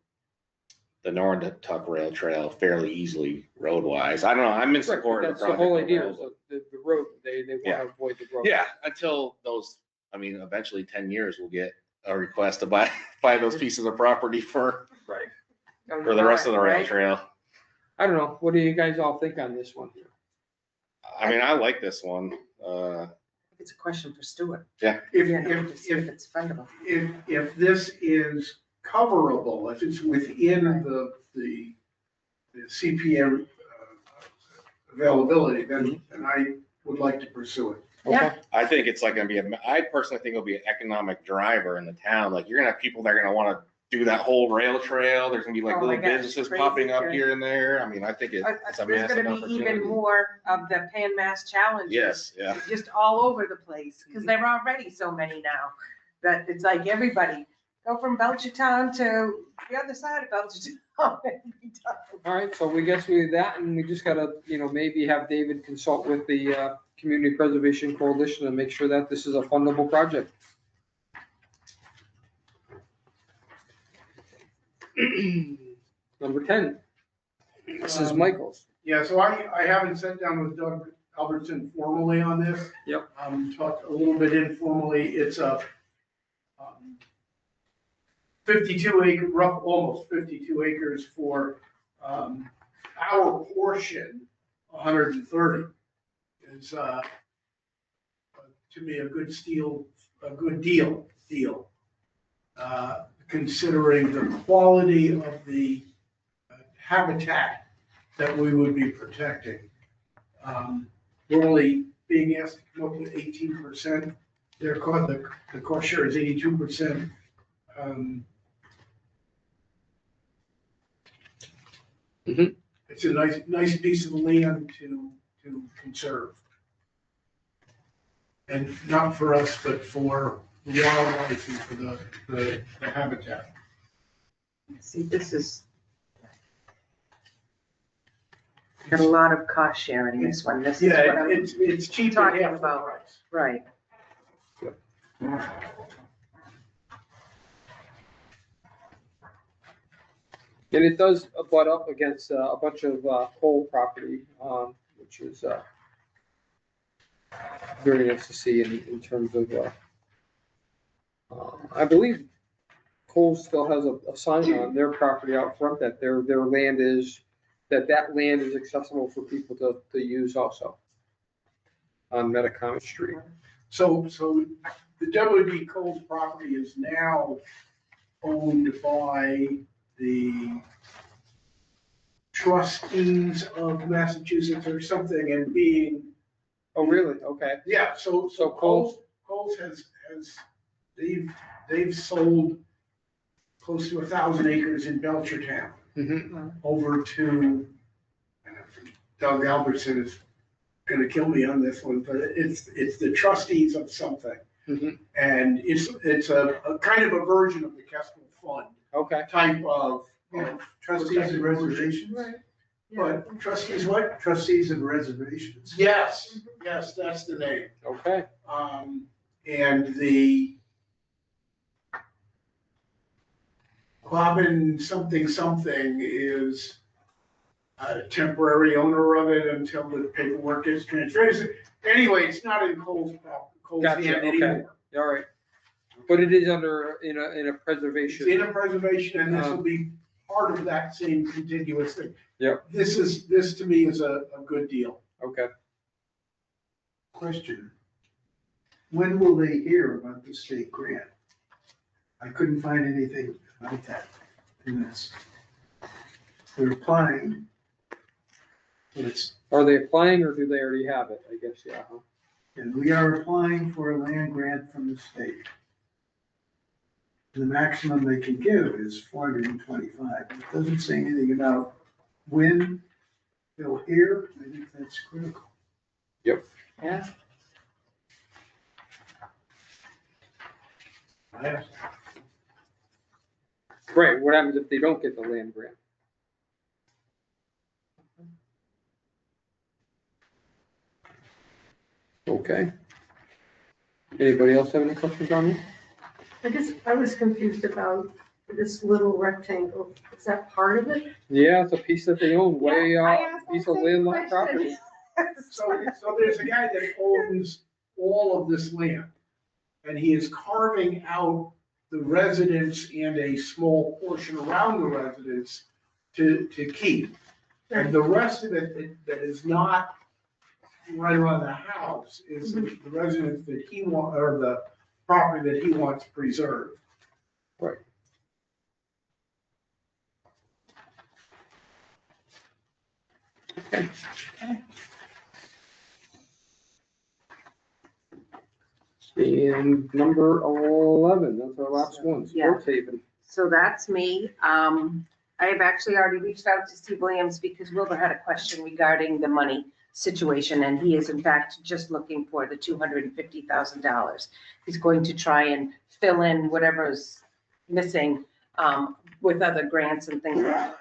the Noratuck Rail Trail fairly easily road wise. I don't know, I'm in support of the That's the project. whole idea, overall. is the road, they want Yeah. to avoid the road. Yeah, until those, I mean, eventually 10 years we'll get a request to buy those pieces of property for the rest of the rail trail. I don't know. What do you guys all think on this one? I mean, I like this one. It's a question for Stuart. If, Yeah, to if, see if if, it's fundable. if this is coverable, if it's within the CPM availability, then I would like to pursue it. Yeah. I think it's like gonna be, I personally think it'll be an economic driver in the town. Like, you're gonna have people that are gonna wanna do that whole rail trail. There's gonna be like Oh my little gosh, businesses crazy popping up good. here and there. I mean, I think it's a There's massive gonna be even opportunity. more of the Pan Mass challenges. Yes, yeah. Just all over the place, because there are already so many now, that it's like everybody, go from Belchertown to the other side of Belchertown. and be done. All right, so we guess we did that, and we just gotta, maybe have David consult with the Community Preservation Coalition and make sure that this is a fundable project. Number 10, Mrs. Michaels. Yeah, so I haven't sat down with Doug Albertson formally on this. Yep. Talked a little bit informally. It's a 52 acre, almost 52 acres for our portion, 130 is to me a good deal. Considering the quality of the habitat that we would be protecting. We're only being asked to come up with 18%. The cost share is 82%. It's a nice piece of land to conserve. And not for us, but for the wildlife and for the habitat. See, this is. Got a lot of cost sharing in this one. This is what Yeah, I'm it's cheap at talking half the about. price. Right. And it does butt up against a bunch of coal property, which is very nice to see in terms of, I believe Cole still has a sign on their property out front that their land is, that land is accessible for people to use also on Metacomet Street. So the W.D. Cole's property is now owned by the trustees of Massachusetts or something, and being, Oh, really? Okay. yeah, so Cole's- Cole's has, they've sold close to 1,000 acres in Belchertown over to, Doug Albertson is gonna kill me on this one, but it's the trustees of something. Mhm. And it's a kind of a version of the Kestrel Fund Okay. type of. Trustees of reservations. But trustees what? Trustees of reservations. Yes, that's the name. Okay. And the Quabbin something is a temporary owner of it until the paperwork is transferred. Anyway, it's not in Cole's Gotcha, hand okay. anymore. All right. But it is under, in a It's preservation. in a preservation, and this will be part of that same contiguous thing. Yep. This to me is a good deal. Okay. Question. When will they hear about the state grant? I couldn't find anything about that in this. They're applying. But Are they applying or do they already have it? I guess, yeah. Huh? and we are applying for a land grant from the state. The maximum they can give is 425. It doesn't say anything about when they'll hear. I think that's critical. Yeah. Right. What happens if they don't get the land grant? Okay. Anybody else have any questions on this? I guess I was confused about this little rectangle. Is that part of it? Yeah, it's a piece that they own, way, Yeah, I asked piece that of same landlocked question. property. So there's a guy that owns all of this land, and he is carving out the residents and a small portion around the residents to keep. And the rest of it that is not right around the house is the residents that he want, or the property that he wants preserved. Right. Okay. And number 11, that's our last one, Yeah. Sports Haven. So that's me. I have actually already reached out to Steve Williams because Wilbur had a question regarding the money situation, and he is in fact just looking for the $250,000. He's going to try and fill in whatever's missing with other grants and things like that.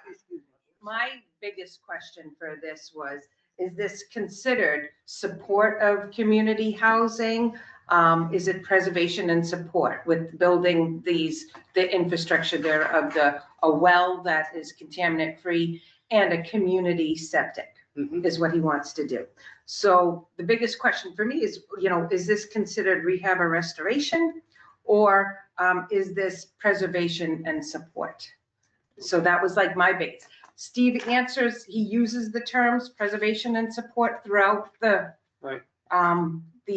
My biggest question for this was, is this considered support of community housing? Is it preservation and support with building the infrastructure there of a well that is contaminant free and a community septic is what he wants to do. So the biggest question for me is, is this considered rehab or restoration, or is this preservation and support? So that was like my base. Steve answers, he uses the terms preservation and support throughout the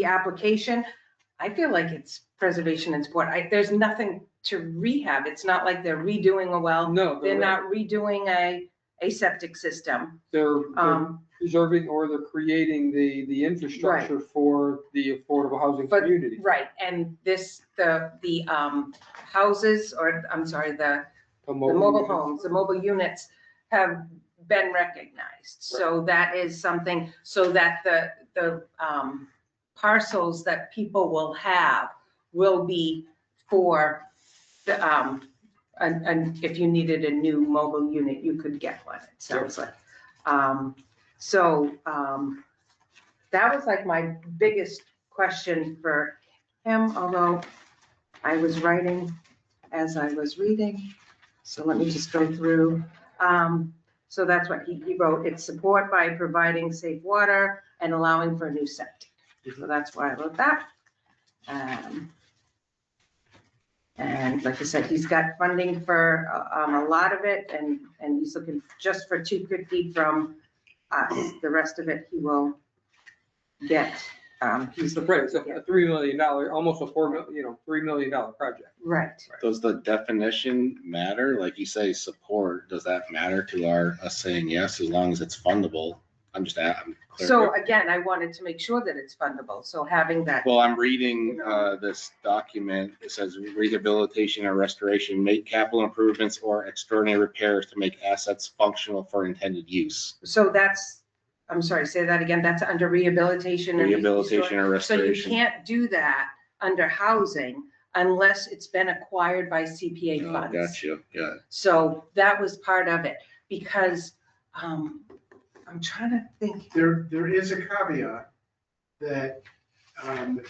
application. I feel like it's preservation and support. There's nothing to rehab. It's not like they're redoing a well. No, They're not redoing a septic system. They're preserving, or they're creating the infrastructure for the affordable housing community. Right, and the houses, or I'm sorry, the mobile homes, the mobile units have been recognized. So that is something, so that the parcels that people will have will be for the, and if you needed a new mobile unit, you could get one, it sounds like. That was like my biggest question for him, although I was writing as I was reading. So let me just go through. So that's what he wrote. It's support by providing safe water and allowing for a new septic. So that's why I wrote that. And like I said, he's got funding for a lot of it, and he's looking just for $250 from us. The rest of it he will get. He's looking Right, it's a $3 million, almost a $3 million project. Right. Does the definition matter? Like you say, support, does that matter to us saying yes, as long as it's fundable? I'm clear. So again, I wanted to make sure that it's fundable. So having that. Well, I'm reading this document. It says rehabilitation or restoration, make capital improvements or extraordinary repairs to make assets functional for intended use. So that's, I'm sorry, say that again. That's under rehabilitation. and Rehabilitation or So you restoration. can't do that under housing unless it's been acquired by CPA funds. Gotcha, yeah. So that was part of it, because I'm trying to think. There is a caveat that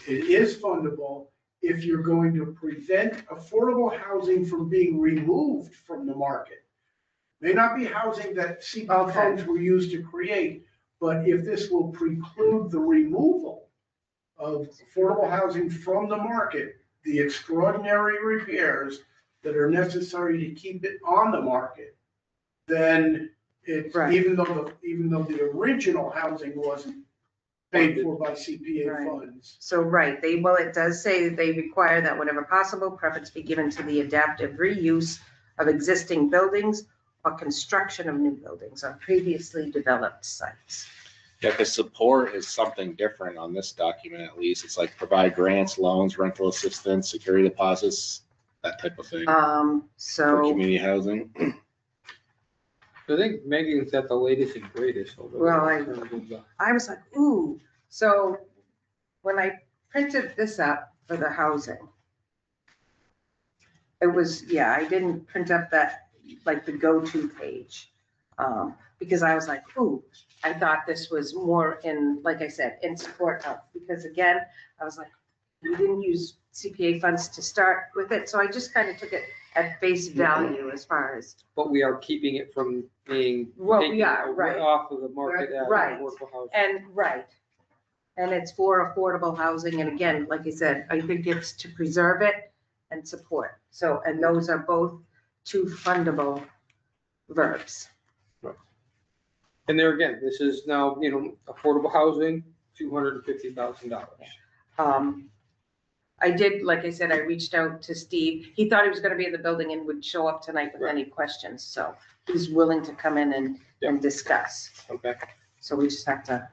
it is fundable if you're going to prevent affordable housing from being removed from the market. May not be housing that CPA funds were used to create, but if this will preclude the removal of affordable housing from the market, the extraordinary repairs that are necessary to keep it on the market, then it's, even though the original housing wasn't paid for by CPA funds. So, it does say they require that whenever possible, preference be given to the adaptive reuse of existing buildings or construction of new buildings on previously developed sites. Yeah, because support is something different on this document, at least. It's like provide grants, loans, rental assistance, security deposits, that type of thing. For community housing. I think Megan's got the latest and greatest. Well, I was like, ooh. So when I printed this up for the housing, it was, I didn't print up that, like the go-to page. Because I was like, ooh, I thought this was more in, like I said, in support of, because again, I was like, we didn't use CPA funds to start with it. So I just kind of took it at face value as far as. But we are keeping it from being taken off of the market as affordable housing. And it's for affordable housing. And again, like I said, I think it's to preserve it and support. So, and those are both two fundable verbs. And there again, this is now, affordable housing, $250,000. I did, like I said, I reached out to Steve. He thought he was gonna be in the building and would show up tonight with Right. any questions, so he's willing to come in and discuss. Okay. So we just have to,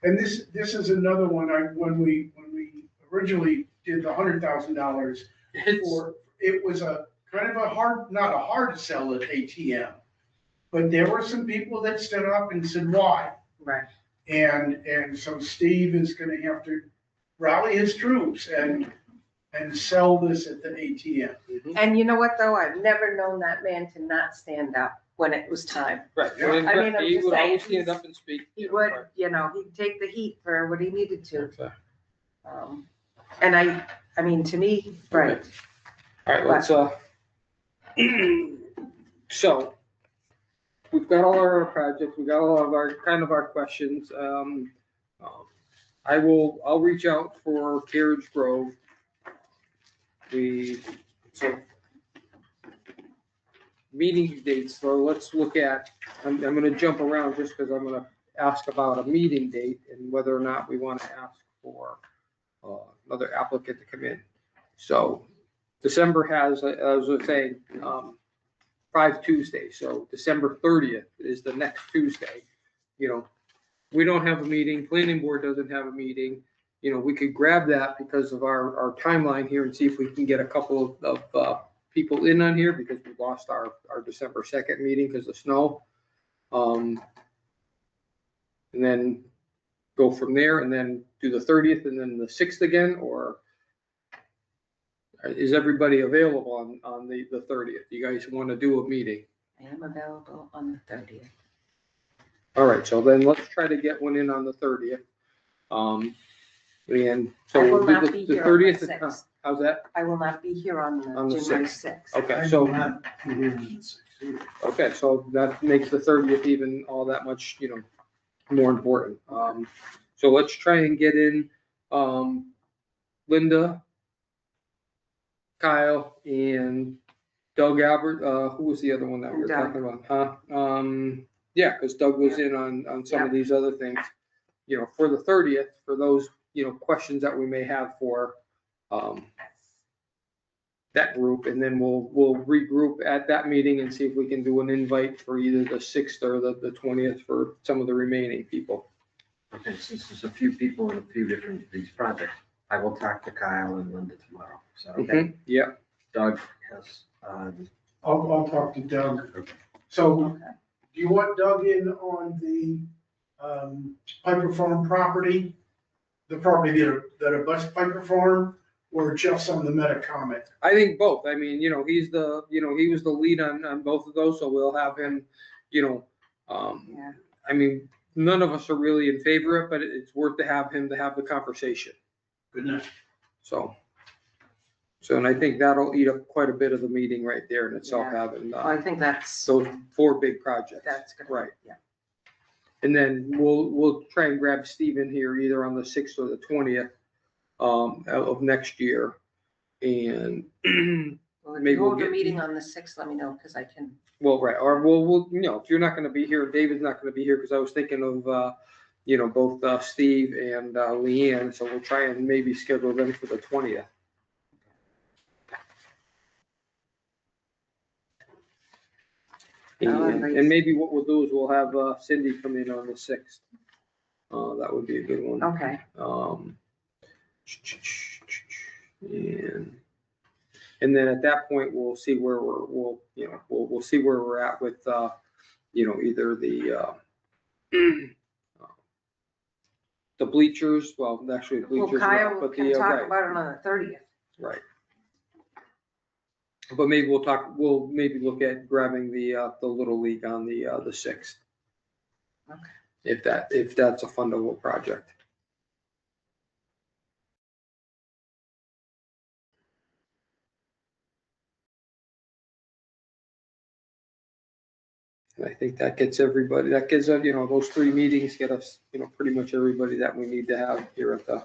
And this is another one, when we originally did the $100,000 for, it was a kind of a hard, not a hard sell at ATM. But there were some people that stood up and said, why? right, And so Steve is gonna have to rally his troops and sell this at the ATM. and you know what, though, I've never known that man to not stand up when it was time. Right. Yeah. And I mean, I'm he just would saying, always stand up and speak. He would, Right. he'd take the heat for what he needed to. Okay. And I mean, to me, right, All right, let's, so, we've got all our projects, we got all of our questions. I'll reach out for Carriage Grove. Meeting dates, so let's look at, I'm gonna jump around just because I'm gonna ask about a meeting date and whether or not we want to ask for another applicant to come in. So December has, as I was saying, 5 Tuesdays, so December 30th is the next Tuesday. We don't have a meeting, planning board doesn't have a meeting. We could grab that because of our timeline here and see if we can get a couple of people in on here, because we lost our December 2nd meeting because of snow. And then go from there and then do the 30th and then the 6th again, or is everybody available on the 30th? You guys want to do a meeting? I am available on the 30th. All right, so then let's try to get one in on the 30th. And so I will we'll do not the be here on the 30th. 6th. How's that? I will not be here on On the January 6th. 6th. Okay, so, I'm okay, so that makes the 30th even all that much, more important. So let's try and get in, Linda, Kyle, and Doug Albert. Who was the other one that we were Doug. talking about? Yeah, because Doug was in on some of these other things, for the 30th, for those, questions that we may have for, that group, and then we'll regroup at that meeting and see if we can do an invite for either the 6th or the 20th for some of the remaining people. Okay, since there's a few people in a few different, these projects, I will talk to Kyle and Linda tomorrow. So, okay, Yeah, Doug has, I'll talk to Doug. So do you want Doug in on the Piper Farm property? The property that abuts Piper Farm, or just on the Metacomet? I think both. I mean, he's the, he was the lead on both of those, so we'll have him, Yeah. I mean, none of us are really in favor of it, but it's worth to have him to have the conversation. Good night. So, and I think that'll eat up quite a bit of the meeting right there in itself, Yeah. having Well, I think that's, those 4 big projects. that's good. Right. Yeah. And then we'll try and grab Steve in here either on the 6th or the 20th of next year. And Well, if maybe you we'll hold a get- meeting on the 6th, let me know, because I can, well, right, or we'll, if you're not gonna be here, David's not gonna be here, because I was thinking of, both Steve and Leanne, so we'll try and maybe schedule them for the 20th. And maybe what we'll do is we'll have Cindy come in on the 6th. That would be a good one. okay. And then at that point, we'll see where we'll see where we're at with, either the bleachers, well, actually the Well, bleachers, are Kyle not, but can the, talk right, about it on the 30th. right. But maybe we'll maybe look at grabbing the Little League on the 6th. Okay. If that's a fundable project. And I think that gets everybody, that gives, those 3 meetings get us, pretty much everybody that we need to have here at the.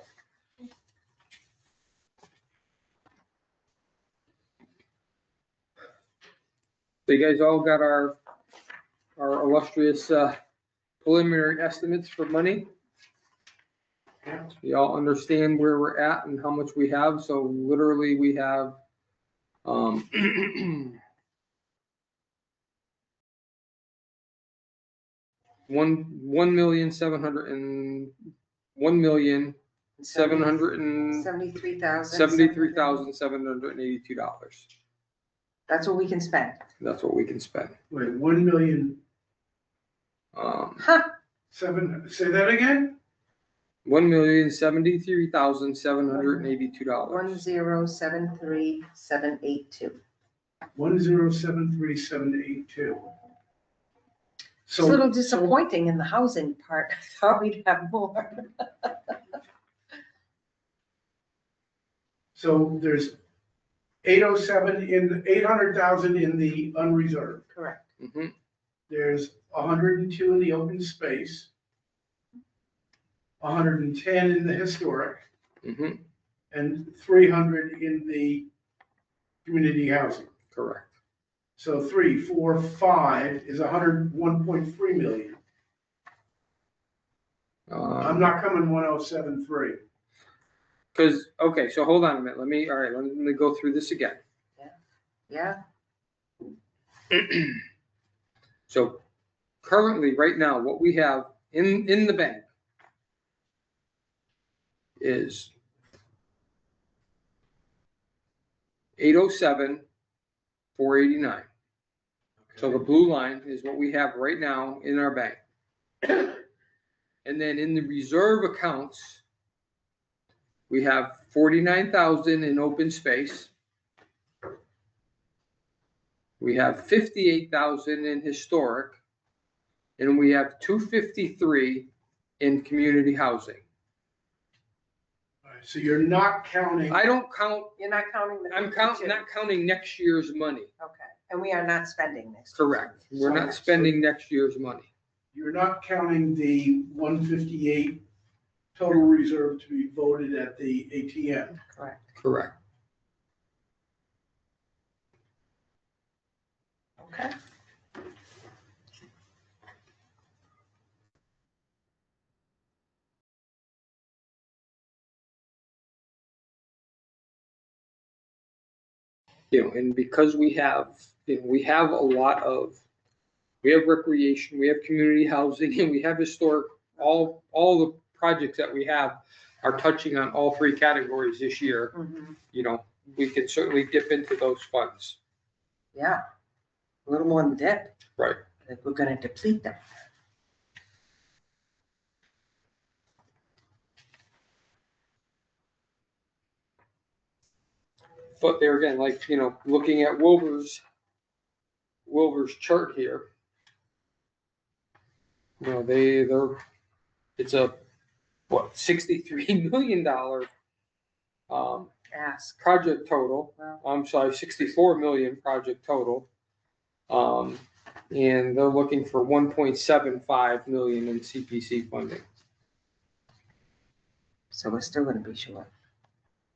So you guys all got our illustrious preliminary estimates for money. Yeah. You all understand where we're at and how much we have. So literally we have, one million seven hundred and $73,782. That's what we can spend. That's what we can spend. Wait, 1,000,000, Huh, say that again? $1,073,782. 1073782. 1,073,782. It's a little disappointing in the housing part. I thought we'd have more. So there's 800,000 in the unreserved. Correct. Mhm. There's 102 in the open space, 110 in the historic, Mhm. and 300 in the community housing. Correct. So 3, 4, 5 is 101.3 million. I'm not coming 1,073. Because, okay, so hold on a minute. Let me go through this again. Yeah, So currently, right now, what we have in the bank is 807,489. So the blue line is what we have right now in our bank. And then in the reserve accounts, we have 49,000 in open space. We have 58,000 in historic, and we have 253 in community housing. All right, so you're not counting, I don't count, you're not counting the. I'm 52. not counting next year's money. Okay, and we are not spending next. Correct. We're not spending next year's money. you're not counting the 158 total reserve to be voted at the ATM. Correct. Correct. Okay. And because we have a lot of, we have recreation, we have community housing, and we have historic, all the projects that we have are touching on all three categories this year. Mhm. We can certainly dip into those funds. Yeah, a little more than dip. Right. If we're gonna deplete them. But there again, like, looking at Wilbur's chart here, it's a, $63 million Ask. project total. Wow. I'm sorry, 64 million project total. And they're looking for 1.75 million in CPC funding. So we're still gonna be short.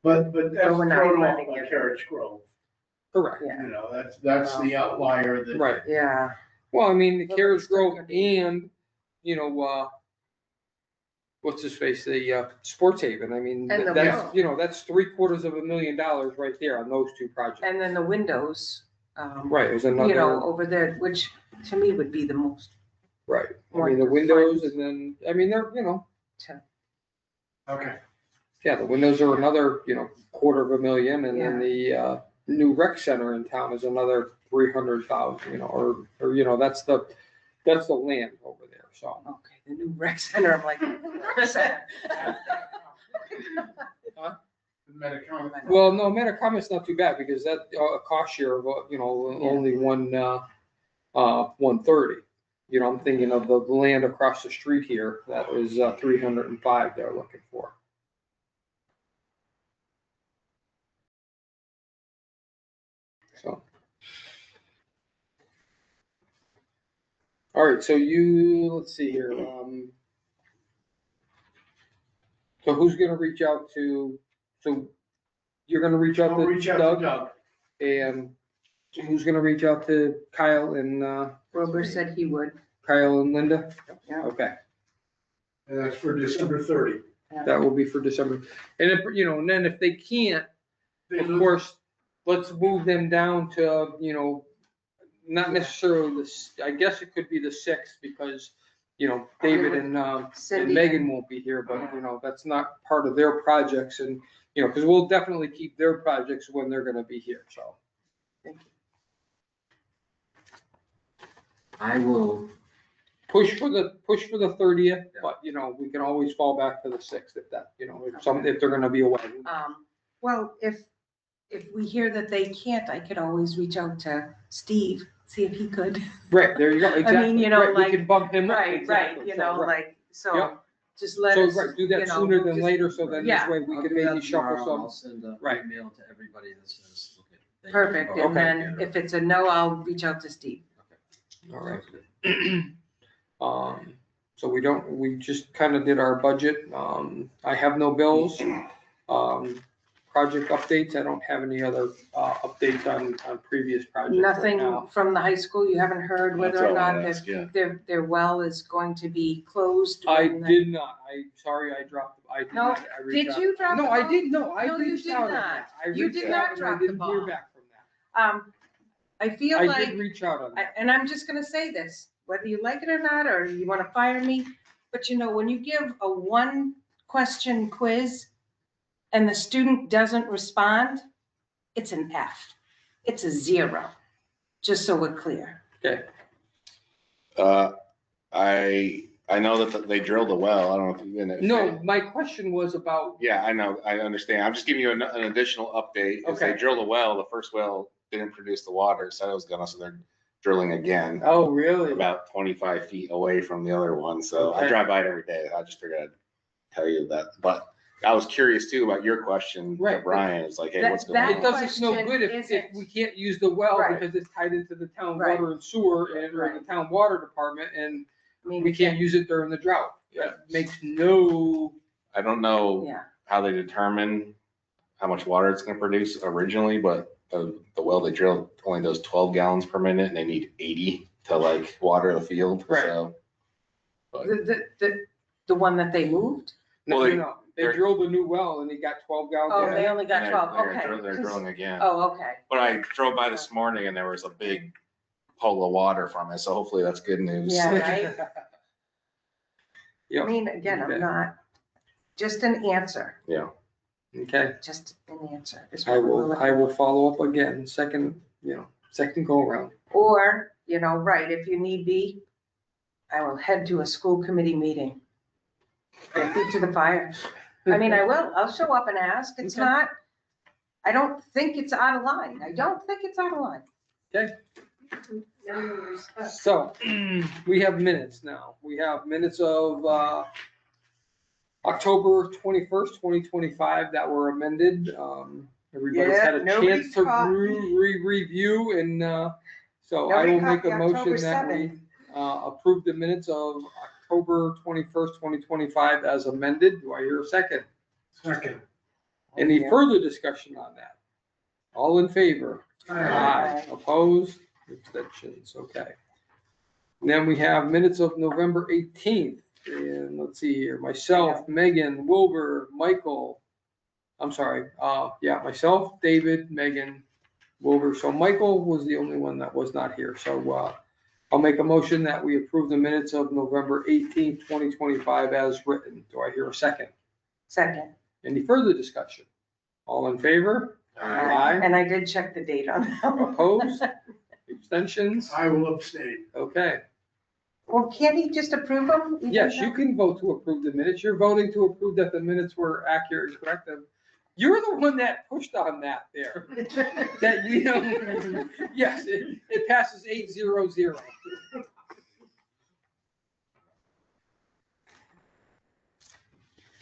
But that's we're not thrown off funding by it. Carriage Grove. Correct. Yeah. That's the outlier that. Right. Yeah. Well, I mean, the Well, Carriage it's still Grove gonna be- and, what's his face, the Sports Haven. I mean, And the that's, that's $750,000 right there on those two projects. And then the windows, Right, there's another, over there, which to me would be the most. right. I More mean, the windows funds. and then, I mean, they're, Okay. yeah, the windows are another, $250,000, and then the new rec center in town is another 300,000, or that's the land over there, so. Okay, the new rec center, I'm like. Metacomet. Well, no, Metacomet's not too bad because that cost share of, only 130. I'm thinking of the land across the street here, that was 305 they're looking for. So. All right, so let's see here. So who's gonna reach out to, so you're gonna reach out I'll to reach out to Doug? Doug. And who's gonna reach out to Kyle and, Wilbur said he would. Kyle and Linda? Yeah. Okay, And that's for December 30. that will be for December. And if, you know, and then if they can't, of course, let's move them down to, you know, not necessarily this, I guess it could be the 6th because, you know, David and Cindy. Megan won't be here, but, you know, that's not part of their projects and, you know, because we'll definitely keep their projects when they're gonna be here, so. Thank you. I will, Push for the 30th, but, you know, we can always fall back to the 6th if that, you know, if they're gonna be away. Well, if we hear that they can't, I could always reach out to Steve, see if he could. Right, there you go, exactly. you know, Right, like- We can bump him up. Right, exactly, you so, know, right. like, so Yep. just let So, us. right, do you that know, sooner than just- later, so then this Yeah. way we I'll can do that maybe shuffle tomorrow. some. I'll send an Right. email to everybody that says, look at. they- Perfect, Okay. and then if it's a no, I'll reach out to Steve. All right. So we just kind of did our budget. I have no bills. Project updates, I don't have any other updates on previous projects right Nothing now. from the high school, you haven't heard That's whether or all I not asked, yeah. their well is going to be closed? I when the- did not, sorry, I dropped, I did No, not. I reached Did out. you drop the No, I ball? did, no, I No, you reached did out on not. that. I You reached did out not and drop I the didn't hear ball. back from that. I feel I like. did reach out on that. And I'm just gonna say this, whether you like it or not, or you wanna fire me, but you know, when you give a 1-question quiz and the student doesn't respond, it's an F. It's a 0, just so we're clear. Okay, I know that they drilled a well. I don't know if you've been. no, my question was about, Yeah, I know, I understand. I'm just giving you an additional update. If they Okay. drilled a well, the first well didn't produce the water, so it was gonna, so they're drilling again. oh, really? About 25 feet away from the other one, so I Okay. drive by it every day. I just figured I'd tell you that. But I was curious too about your question to Right. Brian. It's like, hey, That- what's going that It on? doesn't no question good if isn't- we can't use the well Right. because it's tied into the town Right. water and sewer and, or the Right. town water department and I mean, we can't use it during the drought. That makes no, I don't know yeah, how they determine how much water it's gonna produce originally, but the well they drilled only does 12 gallons per minute and they need 80 to like water the field, Right. so. But the one that they moved? no, Well, no. They they're- drilled a new well and they got 12 gallons. Oh, in they it. only got they're- 12, they're okay. drill- They're 'Cause- drilling again. Oh, okay. But I drove by this morning and there was a big puddle of water from it, so hopefully that's good news. Yeah, right? I Yep, mean, again, Okay. I'm not, just an answer, Yeah. okay. just an answer. is I what we're looking I will for. follow up again, second go around. Or, you know, right, if you need be, I will head to a school committee meeting. Or feet to the fire. I mean, I'll show up and ask. It's Okay. not, I don't think it's out of line. I don't think it's out of line. So, we have minutes now. We have minutes of October 21st, 2025 that were amended. Everybody's had Yeah, a nobody chance to caught me. review and so I Nobody will caught make a the motion October that we 7th. approve the minutes of October 21st, 2025 as amended. Do I hear a second? Second. Any Yeah. further discussion on that? All in favor? Aye. Opposed? Abstentions, okay. And then we have minutes of November 18th, and let's see here, myself, Megan, Wilbur, Michael, I'm sorry, myself, David, Megan, Wilbur, so Michael was the only one that was not here, so, I'll make a motion that we approve the minutes of November 18th, 2025 as written. Do I hear a second? Second. Any further discussion? All in favor? Aye. And I did check the date on that one. Opposed? Abstentions? I will abstain. Okay. Well, can't he just approve them? even Yes, you though- can vote to approve the minutes. You're voting to approve that the minutes were accurate and correct. You're the one that pushed on that there. That, you know, yes, it passes 8-0-0.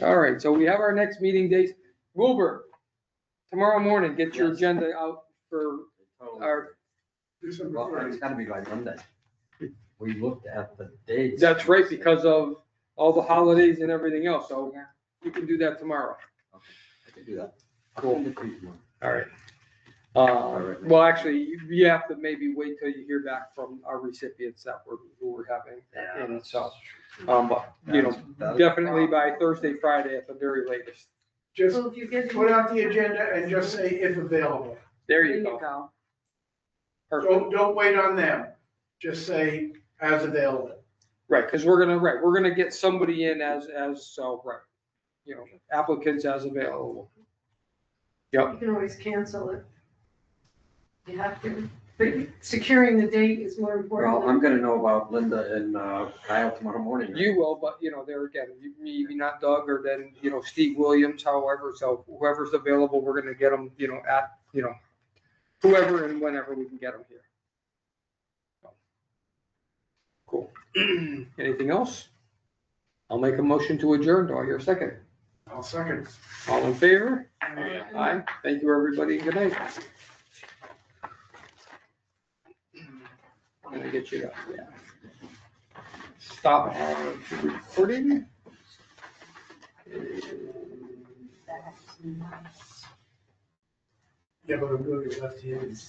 All right, so we have our next meeting dates. Wilbur, tomorrow morning, get your Yes. agenda out for our, December Well, 30th. it's gotta be by Monday. We looked at the dates. that's right, because of all the holidays and everything else, so Yeah. you can do that tomorrow. I can do that. I'll Cool. send it to you tomorrow. All right. Well, actually, you have to maybe wait till you hear back from our recipients that who we're having in, so. But, you know, definitely by Thursday, Friday at the very latest. Just So if you get. put out the agenda and just say if available. There you go. Perfect. Don't wait on them. Just say as available. Right, because we're gonna get somebody in so, right, you know, applicants as available. Yep. You can always cancel it. You have to, but securing the date is more important. Well, I'm gonna know about Linda and Kyle tomorrow morning. You will, but you know, there again, maybe not Doug or then, you know, Steve Williams, however, so whoever's available, we're gonna get them, you know, at, you know, whoever and whenever we can get them here. So, cool. Anything else? I'll make a motion to adjourn. Do I hear a second? I'll second. All in favor? Aye. Thank you, everybody. Good night. I'm gonna get you that, yeah. Stop recording. Yeah, but I'm going to left hand.